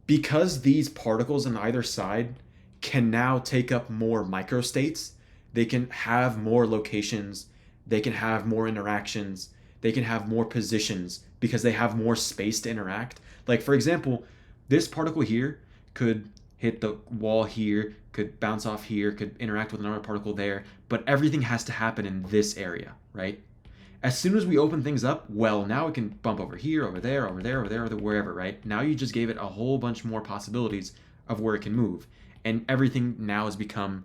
because these particles on either side can now take up more microstates, they can have more locations, they can have more interactions, they can have more positions because they have more space to interact. Like, for example, this particle here could hit the wall here, could bounce off here, could interact with another particle there, but everything has to happen in this area, right? As soon as we open things up, well, now it can bump over here, over there, over there, over there, wherever, right? Now you just gave it a whole bunch more possibilities of where it can move. And everything now has become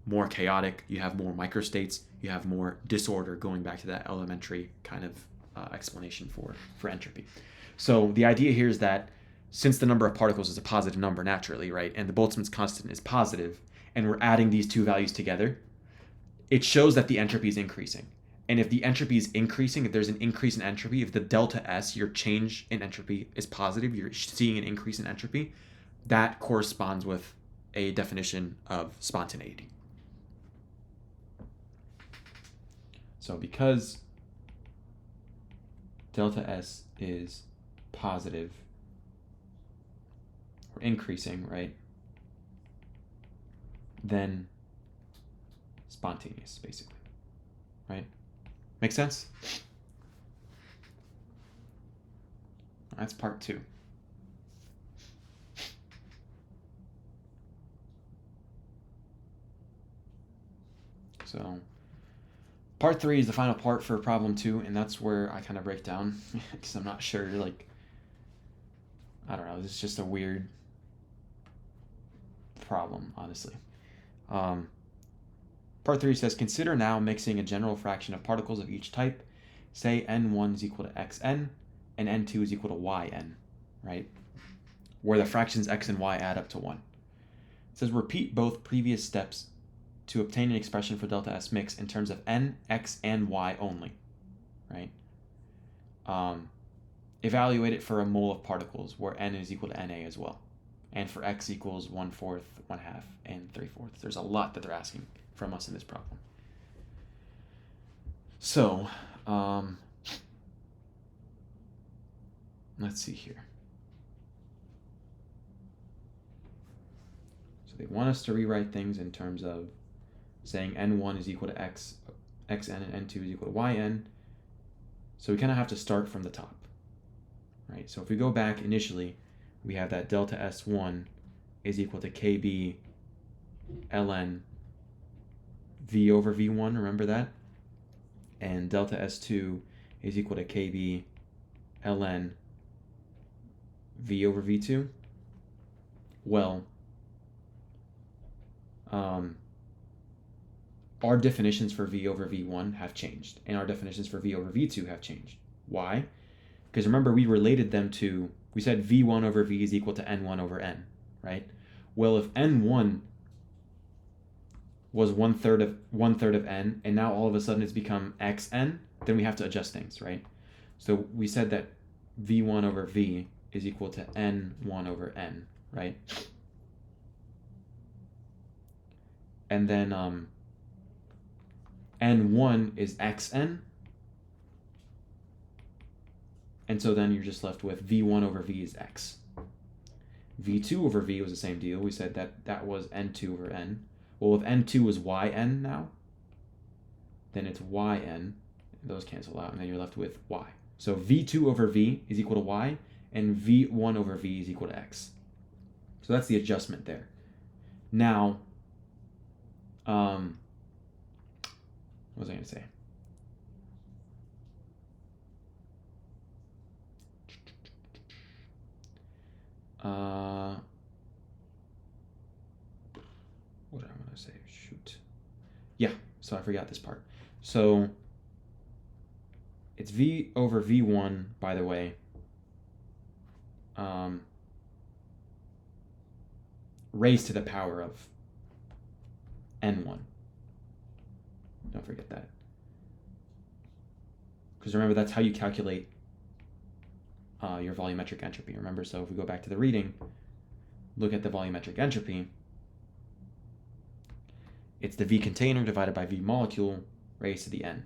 more chaotic. You have more microstates. You have more disorder, going back to that elementary kind of explanation for entropy. So the idea here is that since the number of particles is a positive number naturally, right, and the Boltzmann's constant is positive, and we're adding these two values together, it shows that the entropy is increasing. And if the entropy is increasing, if there's an increase in entropy, if the delta S, your change in entropy, is positive, you're seeing an increase in entropy, that corresponds with a definition of spontaneity. So because delta S is positive or increasing, right, then spontaneous, basically, right? Make sense? That's part 2. So part 3 is the final part for problem 2, and that's where I kind of break down because I'm not sure, like, I don't know, this is just a weird problem, honestly. Part 3 says, consider now mixing a general fraction of particles of each type. Say n1 is equal to xn and n2 is equal to yn, right? Where the fractions x and y add up to 1. It says, repeat both previous steps to obtain an expression for delta S mix in terms of n, x, and y only, right? Evaluate it for a mole of particles where n is equal to na as well. And for x equals 1/4, 1/2, and 3/4. There's a lot that they're asking from us in this problem. So, let's see here. So they want us to rewrite things in terms of saying n1 is equal to xn and n2 is equal to yn. So we kind of have to start from the top, right? So if we go back initially, we have that delta S1 is equal to kb ln v over v1, remember that? And delta S2 is equal to kb ln v over v2. Well, our definitions for v over v1 have changed, and our definitions for v over v2 have changed. Why? Because remember, we related them to, we said v1 over v is equal to n1 over n, right? Well, if n1 was one third of n, and now all of a sudden it's become xn, then we have to adjust things, right? So we said that v1 over v is equal to n1 over n, right? And then N1 is xn. And so then you're just left with V1 over V is x. V2 over V was the same deal. We said that that was N2 over N. Well, if N2 is Yn now, then it's Yn. Those cancel out, and then you're left with Y. So V2 over V is equal to Y, and V1 over V is equal to X. So that's the adjustment there. Now, what was I going to say? What did I want to say? Shoot. Yeah, so I forgot this part. So it's V over V1, by the way. Raised to the power of N1. Don't forget that. Because remember, that's how you calculate your volumetric entropy. Remember, so if we go back to the reading, look at the volumetric entropy. It's the V container divided by V molecule raised to the N,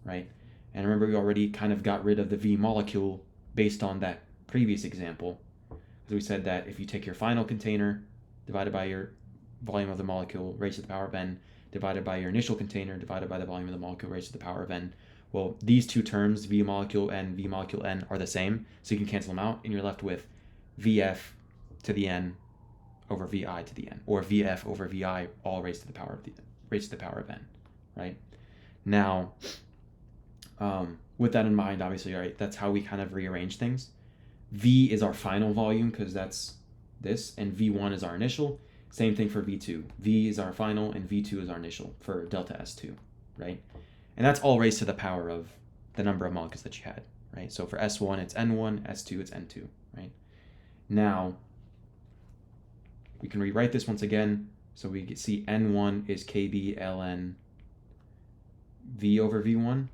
right? And remember, we already kind of got rid of the V molecule based on that previous example. Because we said that if you take your final container divided by your volume of the molecule raised to the power of N divided by your initial container divided by the volume of the molecule raised to the power of N, well, these two terms, V molecule and V molecule N, are the same. So you can cancel them out, and you're left with Vf to the N over Vi to the N, or Vf over Vi all raised to the power of N, right? Now, with that in mind, obviously, right, that's how we kind of rearrange things. V is our final volume because that's this, and V1 is our initial. Same thing for V2. V is our final, and V2 is our initial for delta S2, right? And that's all raised to the power of the number of molecules that you had, right? So for S1, it's N1, S2, it's N2, right? Now, we can rewrite this once again. So we can see N1 is KB ln V over V1.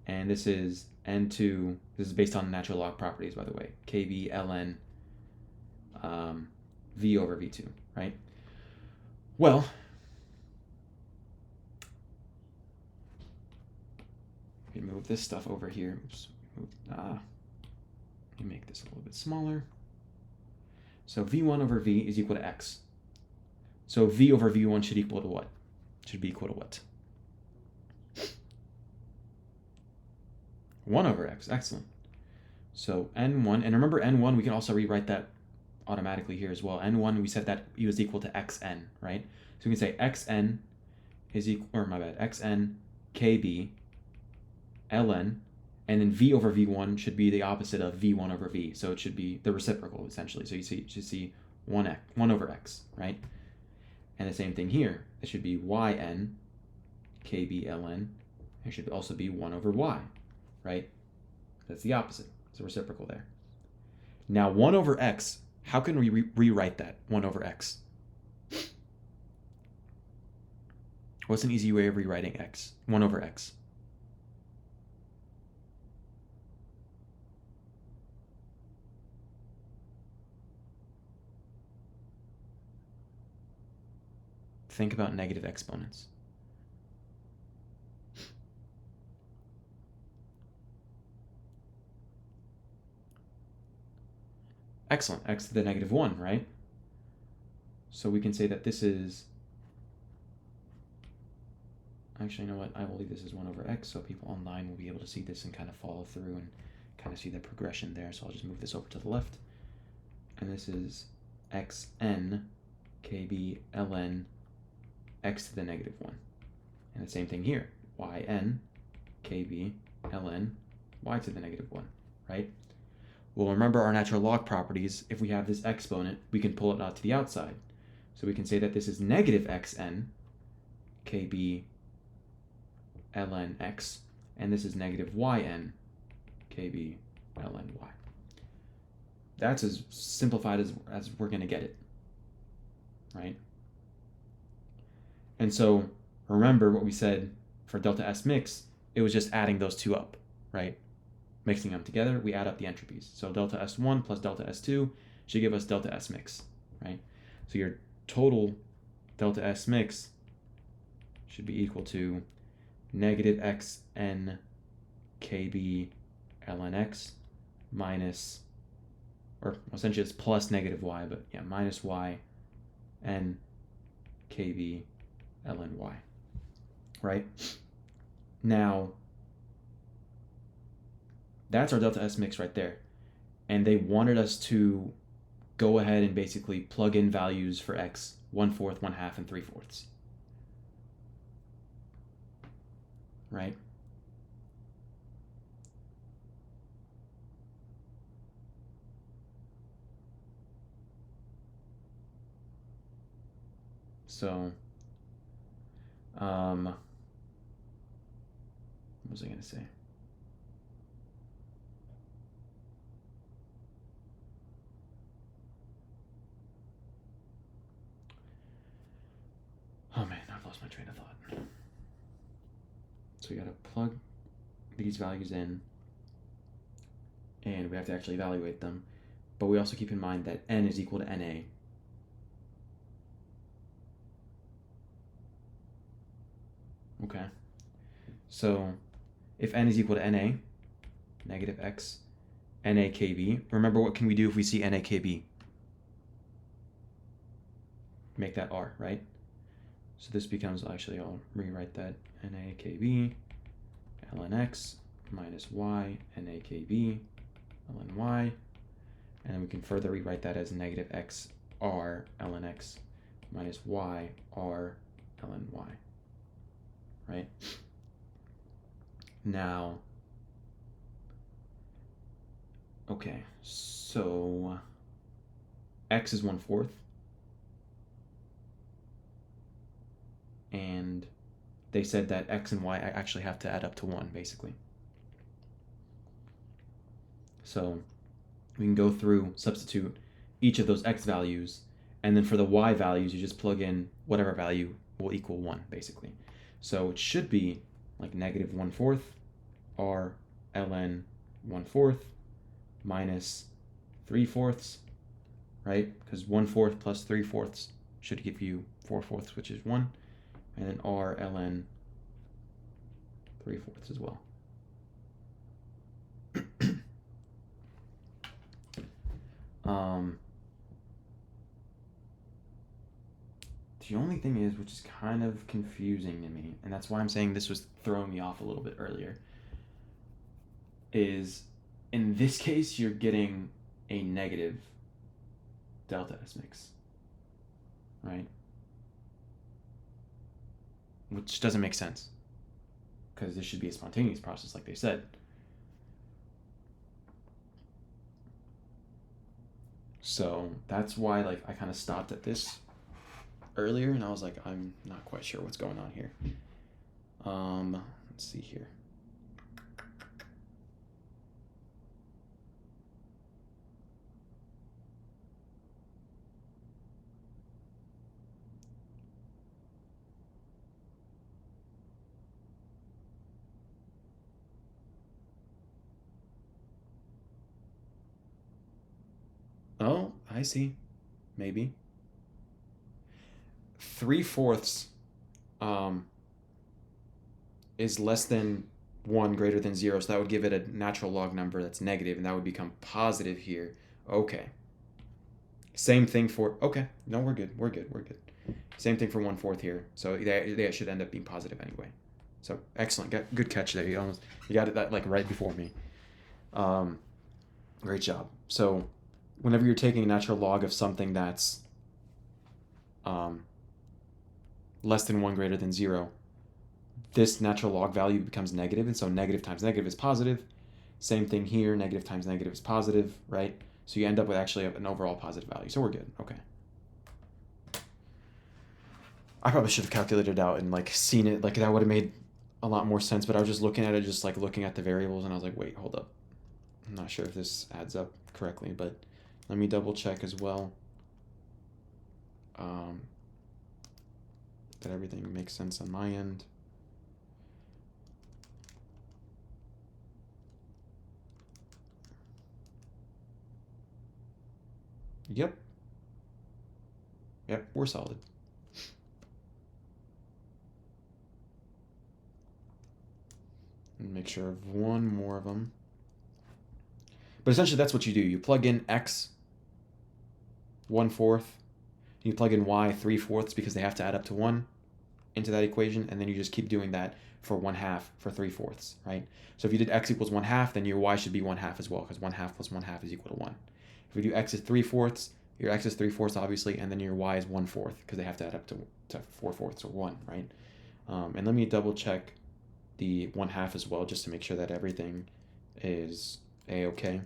And this is N2, this is based on natural log properties, by the way, KB ln V over V2, right? Well, we can move this stuff over here. Oops, let me make this a little bit smaller. So V1 over V is equal to X. So V over V1 should equal to what? Should be equal to what? 1 over X, excellent. So N1, and remember N1, we can also rewrite that automatically here as well. N1, we said that it was equal to Xn, right? So we can say Xn is equal, or my bad, Xn KB ln, and then V over V1 should be the opposite of V1 over V. So it should be the reciprocal, essentially. So you should see 1 over X, right? And the same thing here. It should be Yn KB ln. It should also be 1 over Y, right? That's the opposite. It's a reciprocal there. Now 1 over X, how can we rewrite that? 1 over X. What's an easy way of rewriting X? 1 over X. Think about negative exponents. Excellent, x to the negative 1, right? So we can say that this is, actually, you know what, I will leave this as 1 over x, so people online will be able to see this and kind of follow through and kind of see the progression there. So I'll just move this over to the left. And this is xn kb ln x to the negative 1. And the same thing here, yn kb ln y to the negative 1, right? Well, remember our natural log properties. If we have this exponent, we can pull it out to the outside. So we can say that this is negative xn kb ln x, and this is negative yn kb ln y. That's as simplified as we're going to get it, right? And so remember what we said for delta S mix, it was just adding those two up, right? Mixing them together, we add up the entropies. So delta S1 plus delta S2 should give us delta S mix, right? So your total delta S mix should be equal to negative xn kb ln x minus, or essentially it's plus negative y, but yeah, minus y n kb ln y, right? Now, that's our delta S mix right there. And they wanted us to go ahead and basically plug in values for x, 1/4, 1/2, and 3/4. Right? So, what was I going to say? Oh man, I've lost my train of thought. So we got to plug these values in, and we have to actually evaluate them. But we also keep in mind that n is equal to na. Okay. So if n is equal to na, negative x, na kb, remember what can we do if we see na kb? Make that r, right? So this becomes, actually I'll rewrite that, na kb ln x minus y na kb ln y, and then we can further rewrite that as negative x r ln x minus y r ln y, right? Now, okay, so x is 1/4, and they said that x and y actually have to add up to 1, basically. So we can go through, substitute each of those x values, and then for the y values, you just plug in whatever value will equal 1, basically. So it should be like negative 1/4 r ln 1/4 minus 3/4, right? Because 1/4 plus 3/4 should give you 4/4, which is 1, and then r ln 3/4 as well. The only thing is, which is kind of confusing to me, and that's why I'm saying this was throwing me off a little bit earlier, is in this case you're getting a negative delta S mix, right? Which doesn't make sense, because this should be a spontaneous process like they said. So that's why, like, I kind of stopped at this earlier, and I was like, I'm not quite sure what's going on here. Let's see here. Oh, I see. Maybe. 3/4 is less than 1 greater than 0, so that would give it a natural log number that's negative, and that would become positive here. Okay. Same thing for, okay, no, we're good. Same thing for 1/4 here, so they should end up being positive anyway. So excellent, good catch there. You got it that like right before me. Great job. So whenever you're taking a natural log of something that's less than 1 greater than 0, this natural log value becomes negative, and so negative times negative is positive. Same thing here, negative times negative is positive, right? So you end up with actually an overall positive value. So we're good. Okay. I probably should have calculated it out and like seen it. Like that would have made a lot more sense, but I was just looking at it, just like looking at the variables, and I was like, wait, hold up. I'm not sure if this adds up correctly, but let me double check as well. That everything makes sense on my end. Yep, we're solid. make sure of one more of them. But essentially that's what you do. You plug in x 1/4, you plug in y 3/4 because they have to add up to 1 into that equation, and then you just keep doing that for 1/2 for 3/4, right? So if you did x equals 1/2, then your y should be 1/2 as well, because 1/2 plus 1/2 is equal to 1. If we do x is 3/4, your x is 3/4 obviously, and then your y is 1/4 because they have to add up to 4/4 or 1, right? And let me double check the 1/2 as well, just to make sure that everything is a-okay.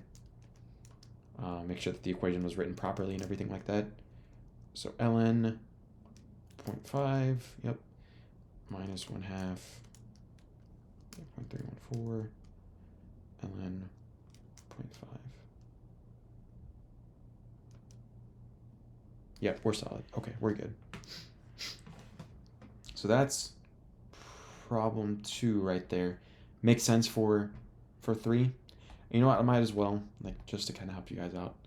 Make sure that the equation was written properly and everything like that. So ln 0.5, yep, minus 1/2, 0.314, ln 0.5. Yep, we're solid. Okay, we're good. So that's problem 2 right there. Makes sense for 3. You know what, I might as well, like, just to kind of help you guys out.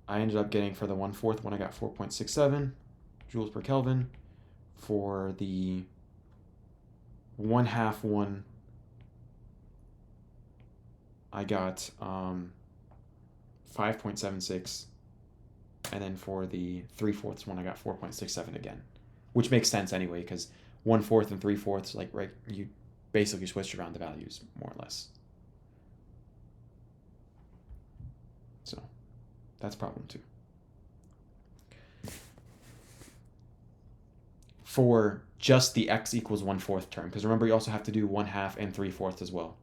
I ended up getting, for the 1/4 one, I got 4.67 joules per Kelvin. For the 1/2 one, I got 5.76. And then for the 3/4 one, I got 4.67 again, which makes sense anyway, because 1/4 and 3/4, like, right, you basically switched around the values more or less. So that's problem 2. For just the x equals 1/4 term, because remember you also have to do 1/2 and 3/4 as well.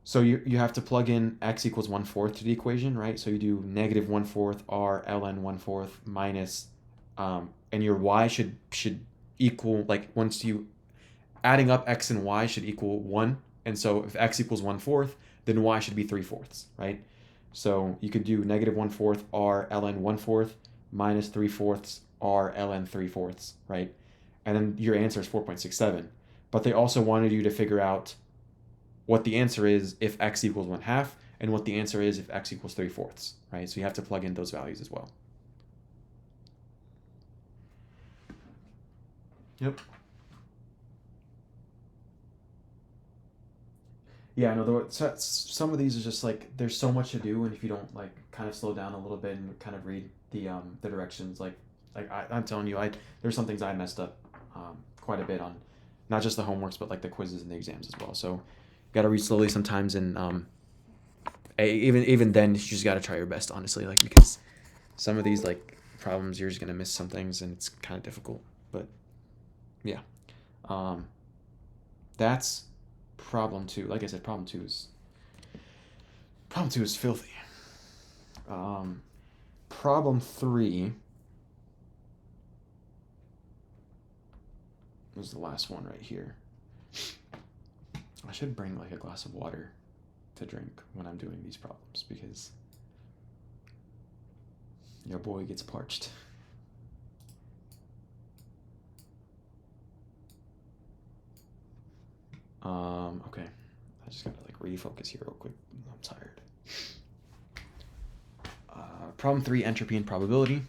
So you have to plug in x equals 1/4 to the equation, right? So you do negative 1/4 r ln 1/4 minus, and your y should equal, like, once you adding up x and y should equal 1. And so if x equals 1/4, then y should be 3/4, right? So you could do negative 1/4 r ln 1/4 minus 3/4 r ln 3/4, right? And then your answer is 4.67. But they also wanted you to figure out what the answer is if x equals 1/2 and what the answer is if x equals 3/4, right? So you have to plug in those values as well. Yep. Yeah, no, some of these are just like, there's so much to do, and if you don't, like, kind of slow down a little bit and kind of read the directions, like I'm telling you, there's some things I messed up quite a bit on, not just the homeworks, but like the quizzes and the exams as well. So you got to read slowly sometimes, and even then, you just got to try your best, honestly, like, because some of these, like, problems, you're just gonna miss some things, and it's kind of difficult. But yeah, that's problem 2. Like I said, problem 2 is filthy. Problem 3 is the last one right here. I should bring, like, a glass of water to drink when I'm doing these problems, because your boy gets parched. Okay, I just gotta, like, refocus here real quick. I'm tired. Problem 3, entropy and probability.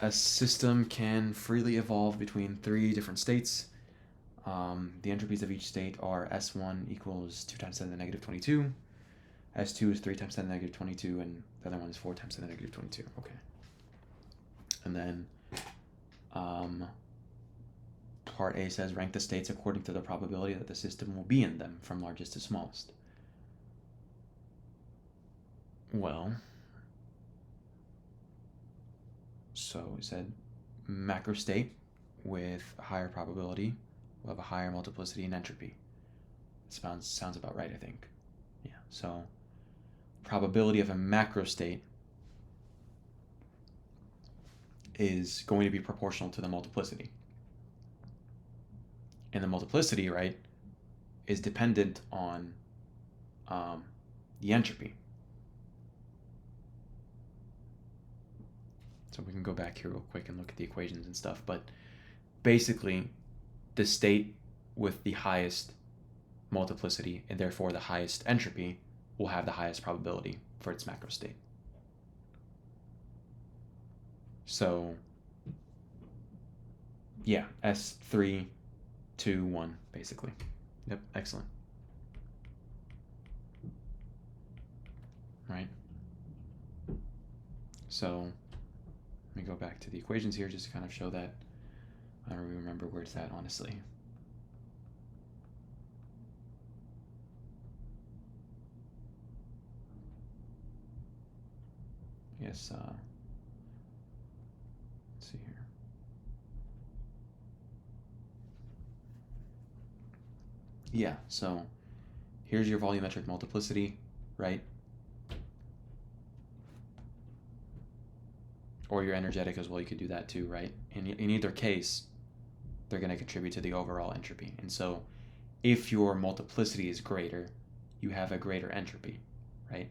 A system can freely evolve between 3 different states. The entropies of each state are S1 equals 2 times 10 to the negative 22. S2 is 3 times 10 to the negative 22, and the other one is 4 times 10 to the negative 22. Okay. And then part A says rank the states according to the probability that the system will be in them from largest to smallest. Well, so we said macro state with a higher probability will have a higher multiplicity and entropy. Sounds about right, I think. Yeah, so probability of a macro state is going to be proportional to the multiplicity. And the multiplicity, right, is dependent on the entropy. So we can go back here real quick and look at the equations and stuff. But basically, the state with the highest multiplicity and therefore the highest entropy will have the highest probability for its macro state. So yeah, S3, 2, 1, basically. Yep, excellent. Right? So let me go back to the equations here just to kind of show that. I don't really remember where it's at, honestly. Yes, let's see here. Yeah, so here's your volumetric multiplicity, right? Or your energetic as well, you could do that too, right? In either case, they're going to contribute to the overall entropy. And so if your multiplicity is greater, you have a greater entropy, right?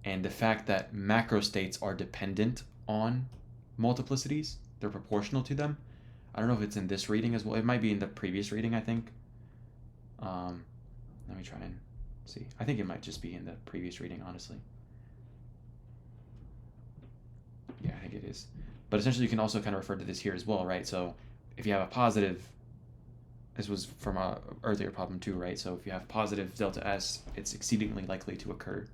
And the fact that macro states are dependent on multiplicities, they're proportional to them. I don't know if it's in this reading as well. It might be in the previous reading, I think. Let me try and see. I think it might just be in the previous reading, honestly. Yeah, I think it is. But essentially, you can also kind of refer to this here as well, right? So if you have a positive, this was from a earlier problem too, right? So if you have positive delta S, it's exceedingly likely to occur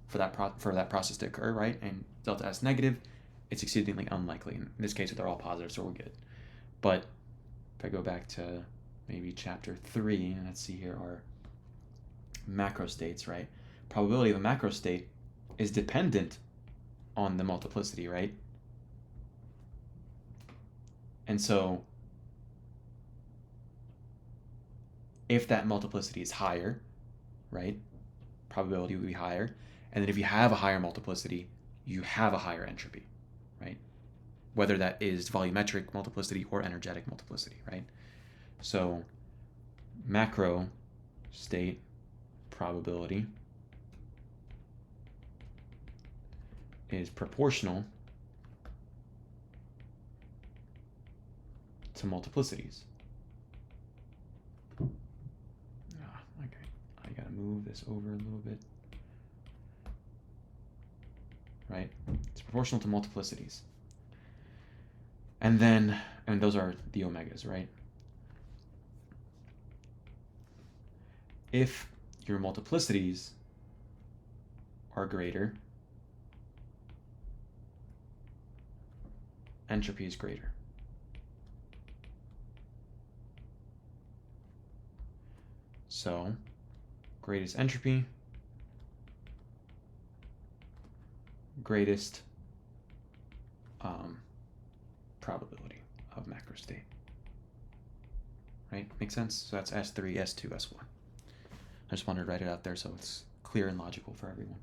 for that process to occur, right? And delta S negative, it's exceedingly unlikely. In this case, they're all positive, so we're good. But if I go back to maybe chapter 3, and let's see here our macro states, right? Probability of a macro state is dependent on the multiplicity, right? And so if that multiplicity is higher, right, probability will be higher. And then if you have a higher multiplicity, you have a higher entropy, right? Whether that is volumetric multiplicity or energetic multiplicity, right? So macro state probability is proportional to multiplicities. Okay, I gotta move this over a little bit. Right? It's proportional to multiplicities. And then, and those are the omegas, right? If your multiplicities are greater, entropy is greater. So, greatest entropy, greatest probability of macro state. Right? Make sense? So that's S3, S2, S1. I just wanted to write it out there so it's clear and logical for everyone.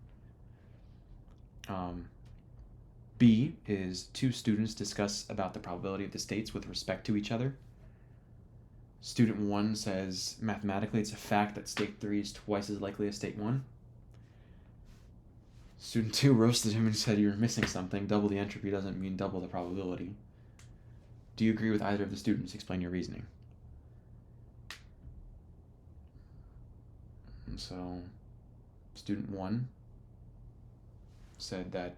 B is two students discuss about the probability of the states with respect to each other. Student 1 says, mathematically, it's a fact that state 3 is twice as likely as state 1. Student 2 roasted him and said, you're missing something. Double the entropy doesn't mean double the probability. Do you agree with either of the students? Explain your reasoning. And so, student 1 said that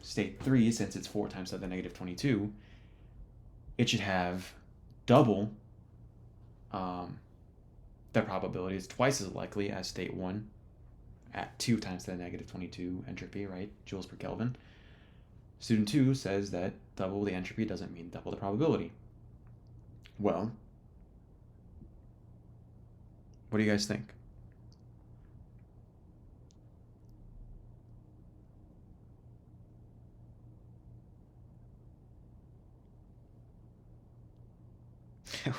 state 3, since it's 4 times 10 to the negative 22, it should have double the probability. Is twice as likely as state 1 at 2 times 10 to the negative 22 entropy, right? Joules per Kelvin. Student 2 says that double the entropy doesn't mean double the probability. Well, what do you guys think?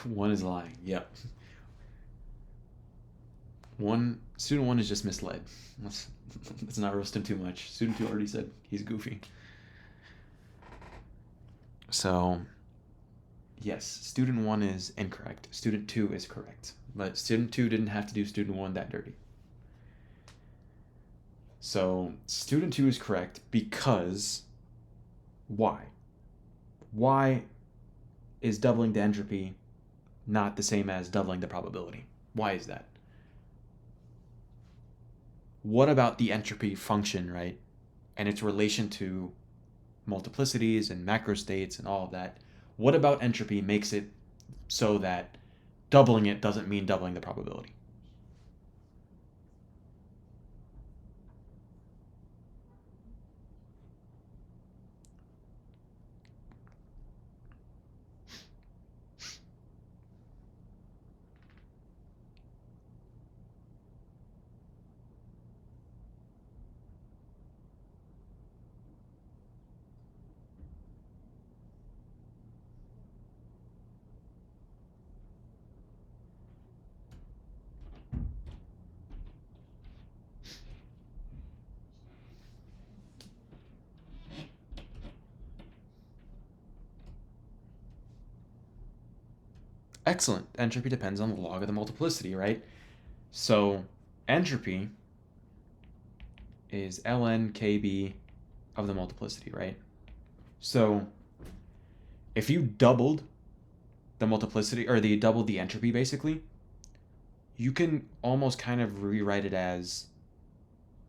One is lying. Yep. Student 1 is just misled. Let's not roast him too much. Student 2 already said he's goofy. So, yes, student 1 is incorrect. Student 2 is correct. But student 2 didn't have to do student 1 that dirty. So, student 2 is correct because why? Why is doubling the entropy not the same as doubling the probability? Why is that? What about the entropy function, right? And its relation to multiplicities and macro states and all of that. What about entropy makes it so that doubling it doesn't mean doubling the probability? Excellent. Entropy depends on the log of the multiplicity, right? So entropy is ln kb of the multiplicity, right? So if you doubled the multiplicity, or doubled the entropy basically, you can almost kind of rewrite it as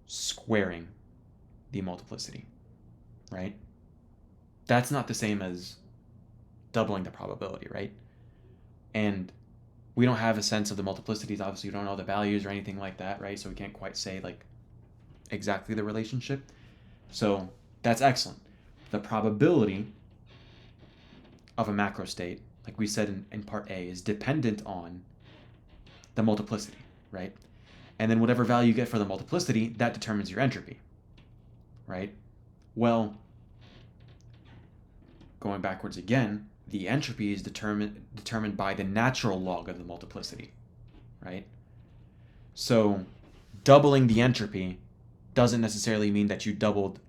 squaring the multiplicity, right? That's not the same as doubling the probability, right? And we don't have a sense of the multiplicities. Obviously, we don't know the values or anything like that, right? So we can't quite say like exactly the relationship. So that's excellent. The probability of a macro state, like we said in part A, is dependent on the multiplicity, right? And then whatever value you get for the multiplicity, that determines your entropy, right? Well, going backwards again, the entropy is determined by the natural log of the multiplicity, right? So doubling the entropy doesn't necessarily mean that you doubled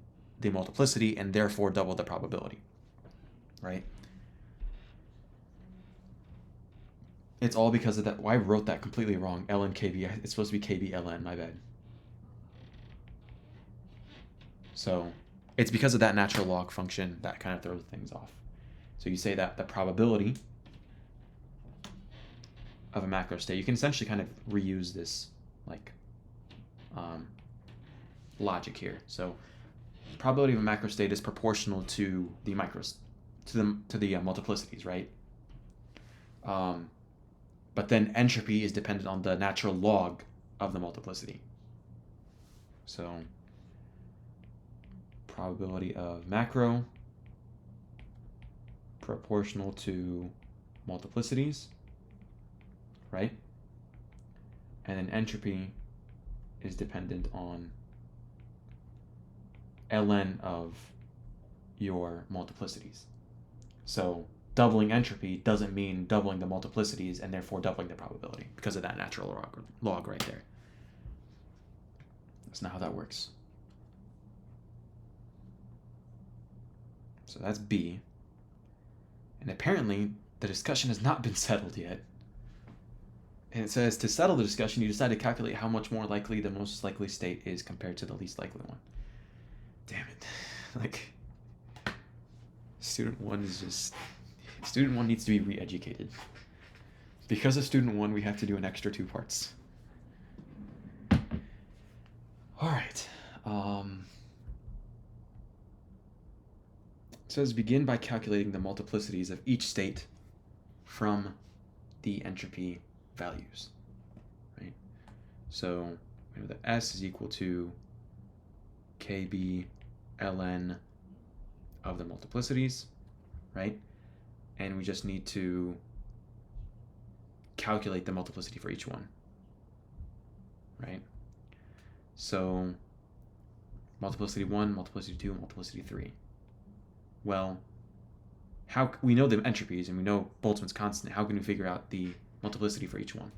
the multiplicity and therefore doubled the probability, right? It's all because of that. Well, I wrote that completely wrong. ln kb. It's supposed to be kb ln. My bad. So it's because of that natural log function that kind of throws things off. So you say that the probability of a macro state, you can essentially kind of reuse this like logic here. So probability of a macro state is proportional to the multiplicities, right? But then entropy is dependent on the natural log of the multiplicity. So probability of macro proportional to multiplicities, right? And then entropy is dependent on ln of your multiplicities. So doubling entropy doesn't mean doubling the multiplicities and therefore doubling the probability because of that natural log right there. That's not how that works. So that's B. And apparently the discussion has not been settled yet. And it says, to settle the discussion, you decide to calculate how much more likely the most likely state is compared to the least likely one. Damn it. Like, student one needs to be re-educated. Because of student one, we have to do an extra 2 parts. All right. It says begin by calculating the multiplicities of each state from the entropy values, right? So we know that S is equal to KB ln of the multiplicities, right? And we just need to calculate the multiplicity for each one, right? So multiplicity 1, multiplicity 2, multiplicity 3. Well, how we know the entropies and we know Boltzmann's constant. How can we figure out the multiplicity for each one?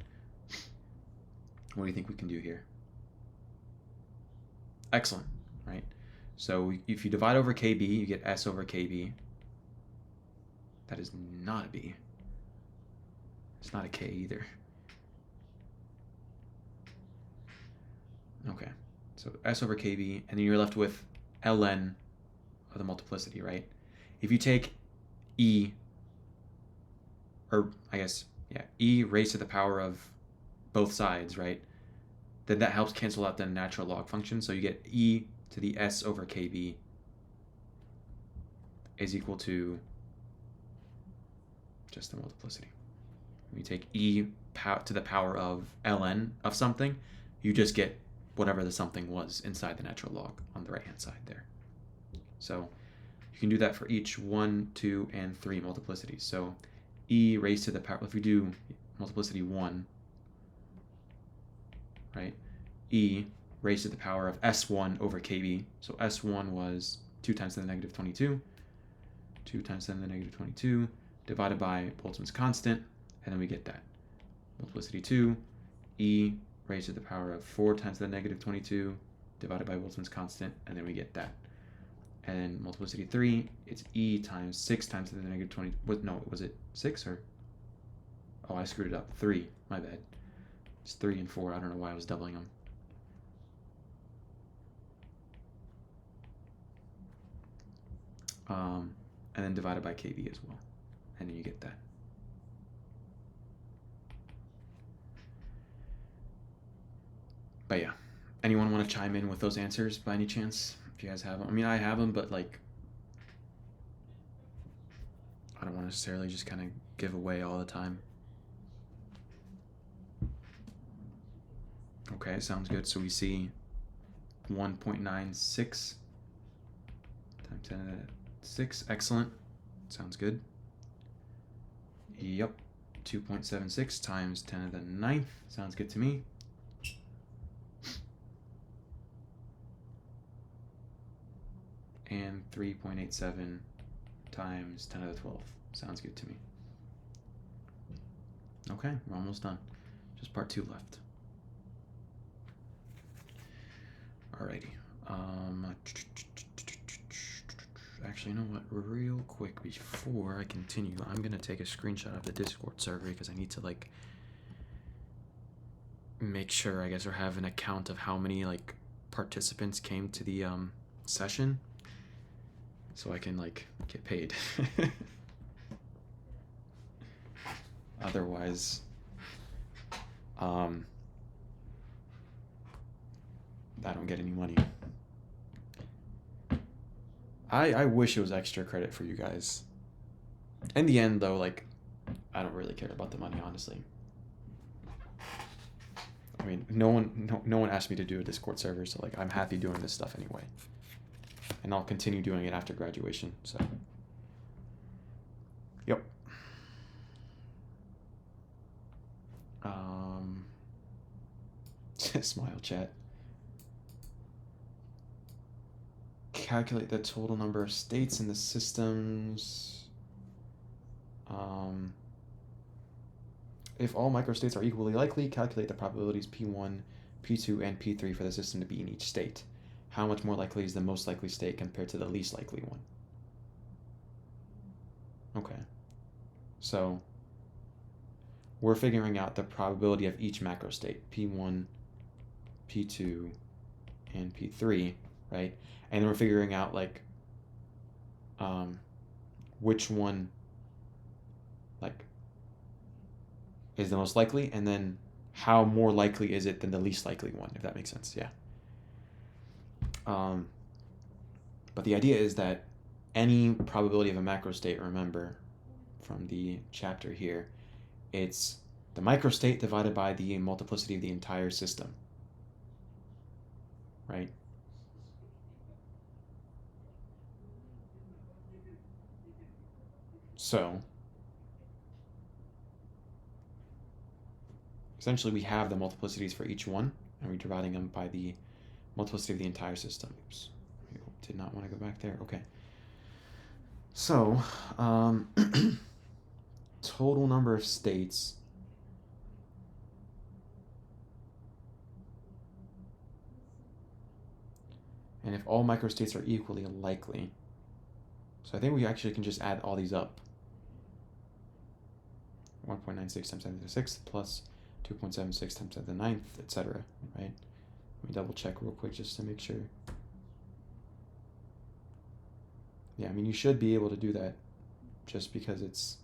What do you think we can do here? Excellent, right? So if you divide over KB, you get S over KB. That is not a B. It's not a K either. Okay, so S over KB, and then you're left with ln of the multiplicity, right? If you take E, or I guess, yeah, E raised to the power of both sides, right? Then that helps cancel out the natural log function. So you get E to the S over KB is equal to just the multiplicity. When you take e to the power of ln of something, you just get whatever the something was inside the natural log on the right-hand side there. So you can do that for each 1, 2, and 3 multiplicities. So e raised to the power, if we do multiplicity 1, right, e raised to the power of s1 over kb. So s1 was 2 times 10 to the negative 22, 2 times 10 to the negative 22, divided by Boltzmann's constant, and then we get that. Multiplicity 2, e raised to the power of 4 times to the negative 22, divided by Boltzmann's constant, and then we get that. And then multiplicity 3, it's e times 6 times to the negative 20. No, was it 6 or? Oh, I screwed it up. 3, my bad. It's 3 and 4. I don't know why I was doubling them. And then divided by kb as well. And then you get that. But yeah, anyone want to chime in with those answers by any chance? If you guys have them. I mean, I have them, but like, I don't want to necessarily just kind of give away all the time. Okay, sounds good. So we see 1.96 times 10 to the 6. Excellent. Sounds good. Yep. 2.76 times 10 to the 9th. Sounds good to me. And 3.87 times 10 to the 12th. Sounds good to me. Okay, we're almost done. Just part 2 left. Alrighty. Actually, you know what? Real quick, before I continue, I'm gonna take a screenshot of the Discord server because I need to like make sure, I guess, or have an account of how many like participants came to the session, so I can like get paid. Otherwise, I don't get any money. I wish it was extra credit for you guys. In the end, though, like, I don't really care about the money, honestly. I mean, no one asked me to do a Discord server, so like, I'm happy doing this stuff anyway. And I'll continue doing it after graduation, so. Yep. Smile chat. Calculate the total number of states in the systems. If all microstates are equally likely, calculate the probabilities P1, P2, and P3 for the system to be in each state. How much more likely is the most likely state compared to the least likely one? Okay. So we're figuring out the probability of each macro state, P1, P2, and P3, right? And then we're figuring out like which one like is the most likely, and then how more likely is it than the least likely one, if that makes sense. Yeah. But the idea is that any probability of a macro state, remember from the chapter here, it's the microstate divided by the multiplicity of the entire system, right? So essentially we have the multiplicities for each one, and we're dividing them by the multiplicity of the entire system. Oops, did not want to go back there. Okay. So total number of states and if all microstates are equally likely. So I think we actually can just add all these up. 1.96 times 10 to the 6th plus 2.76 times 10 to the 9th, etc. Right? Let me double check real quick just to make sure. Yeah, I mean, you should be able to do that just because it's,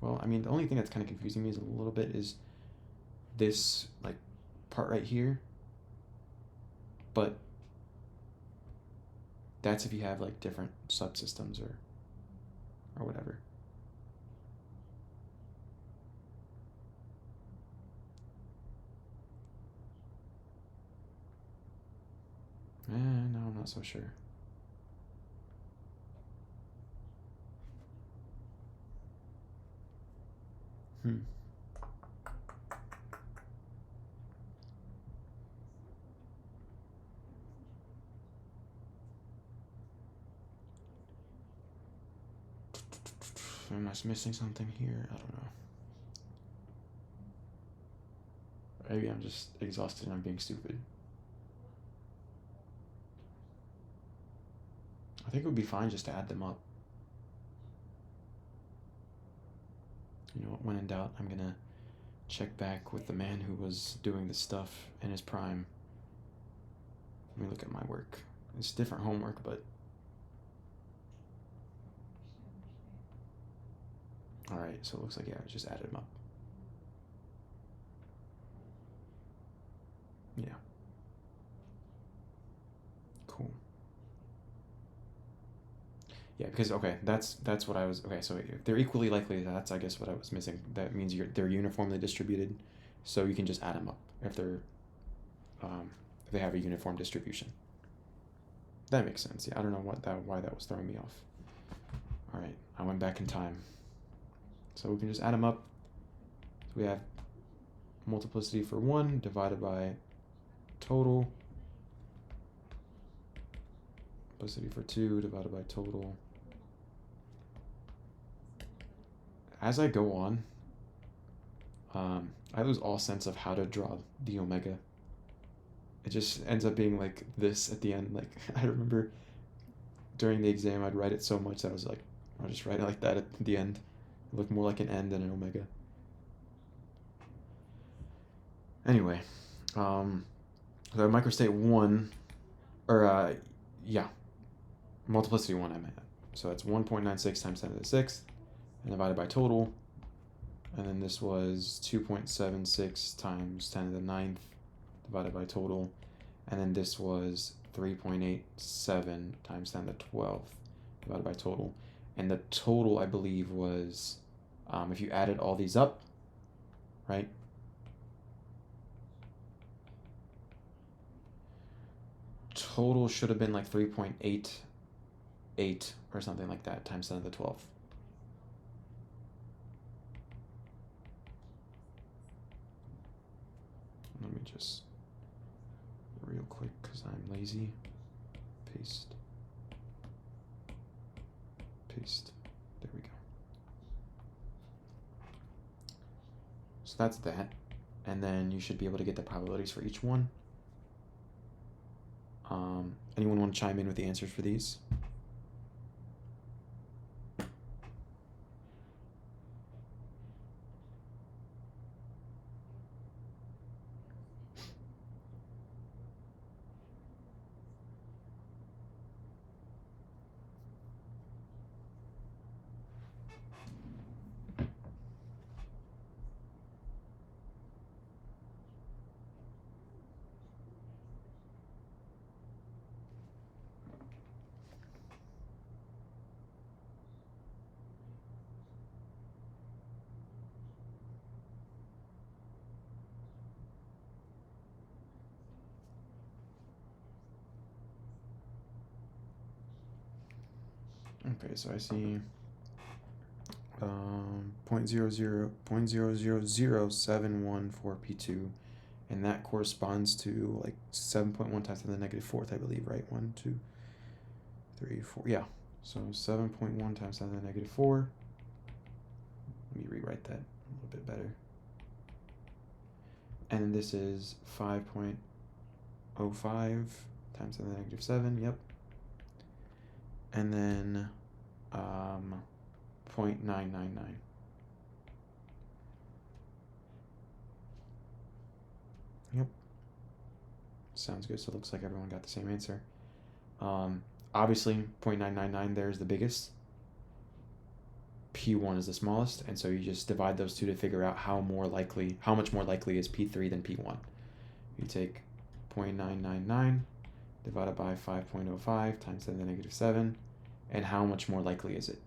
well, I mean, the only thing that's kind of confusing me is a little bit is this, like, part right here. But That's if you have like different subsystems or whatever. No, I'm not so sure. Am I missing something here? I don't know. Maybe I'm just exhausted and I'm being stupid. I think it would be fine just to add them up. You know what, when in doubt, I'm gonna check back with the man who was doing this stuff in his prime. Let me look at my work. It's different homework, but... Alright, so it looks like, yeah, I just added them up. Yeah. Cool. Yeah, because, okay, that's what I was... Okay, so if they're equally likely, that's, I guess, what I was missing. That means they're uniformly distributed, so you can just add them up if they're... if they have a uniform distribution. That makes sense. Yeah, I don't know why that was throwing me off. All right, I went back in time. So we can just add them up. So we have multiplicity for 1 divided by total. Multiplicity for 2 divided by total. As I go on, I lose all sense of how to draw the omega. It just ends up being like this at the end. Like, I remember during the exam, I'd write it so much that I was like, I'll just write it like that at the end. It looked more like an N than an omega. Anyway, so microstate 1, or yeah, multiplicity 1 I meant. So that's 1.96 times 10 to the 6th, and divided by total. And then this was 2.76 times 10 to the 9th, divided by total. And then this was 3.87 times 10 to the 12th, divided by total. And the total, I believe, was, if you added all these up, right? Total should have been like 3.88 or something like that times 10 to the 12th. Let me just, real quick, because I'm lazy, paste. There we go. So that's that. And then you should be able to get the probabilities for each one. Anyone want to chime in with the answers for these? Okay, so I see 0.000714 P2, and that corresponds to like 7.1 times 10 to the negative 4th, I believe, right? 1, 2, 3, 4. Yeah, so 7.1 times 10 to the negative 4. Let me rewrite that a little bit better. And then this is 5.05 times 10 to the negative 7. Yep. And then 0.999. Yep. Sounds good. So it looks like everyone got the same answer. Obviously, 0.999 there is the biggest. P1 is the smallest, and so you just divide those two to figure out how much more likely is P3 than P1. You take 0.999 divided by 5.05 times 10 to the negative 7. And how much more likely is it?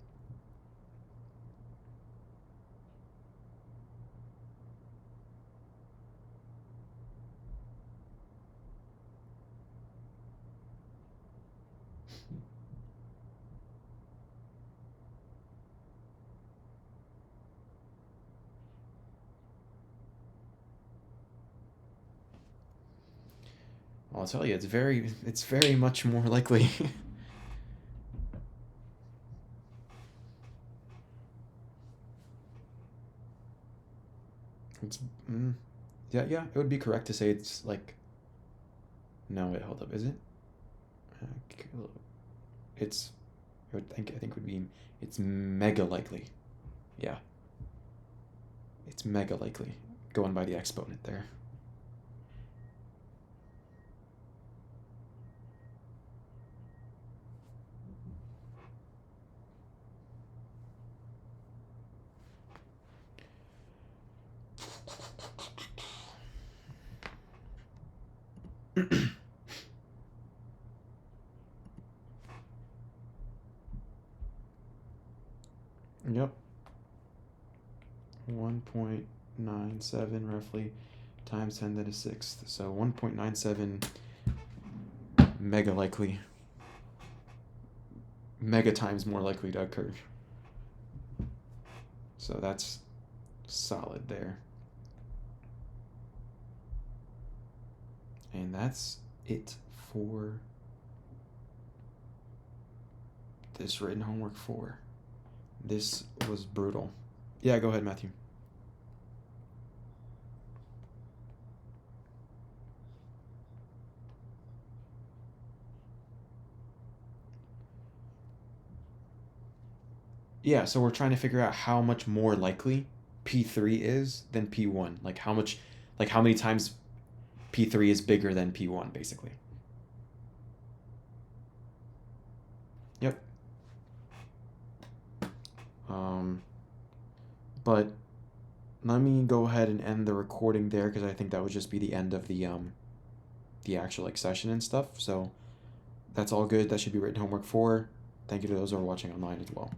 I'll tell you, it's very much more likely. It's, yeah, it would be correct to say it's like, no, wait, hold up, is it? It's, I think would be, it's mega likely. Yeah. It's mega likely, going by the exponent there. Yep. 1.97 roughly times 10 to the 6th. So 1.97 mega likely. Mega times more likely to occur. So that's solid there. And that's it for this written homework 4. This was brutal. Yeah, go ahead, Matthew. Yeah, so we're trying to figure out how much more likely P3 is than P1. Like how many times P3 is bigger than P1, basically. Yep. But let me go ahead and end the recording there because I think that would just be the end of the actual session and stuff. So that's all good. That should be written homework 4. Thank you to those who are watching online as well.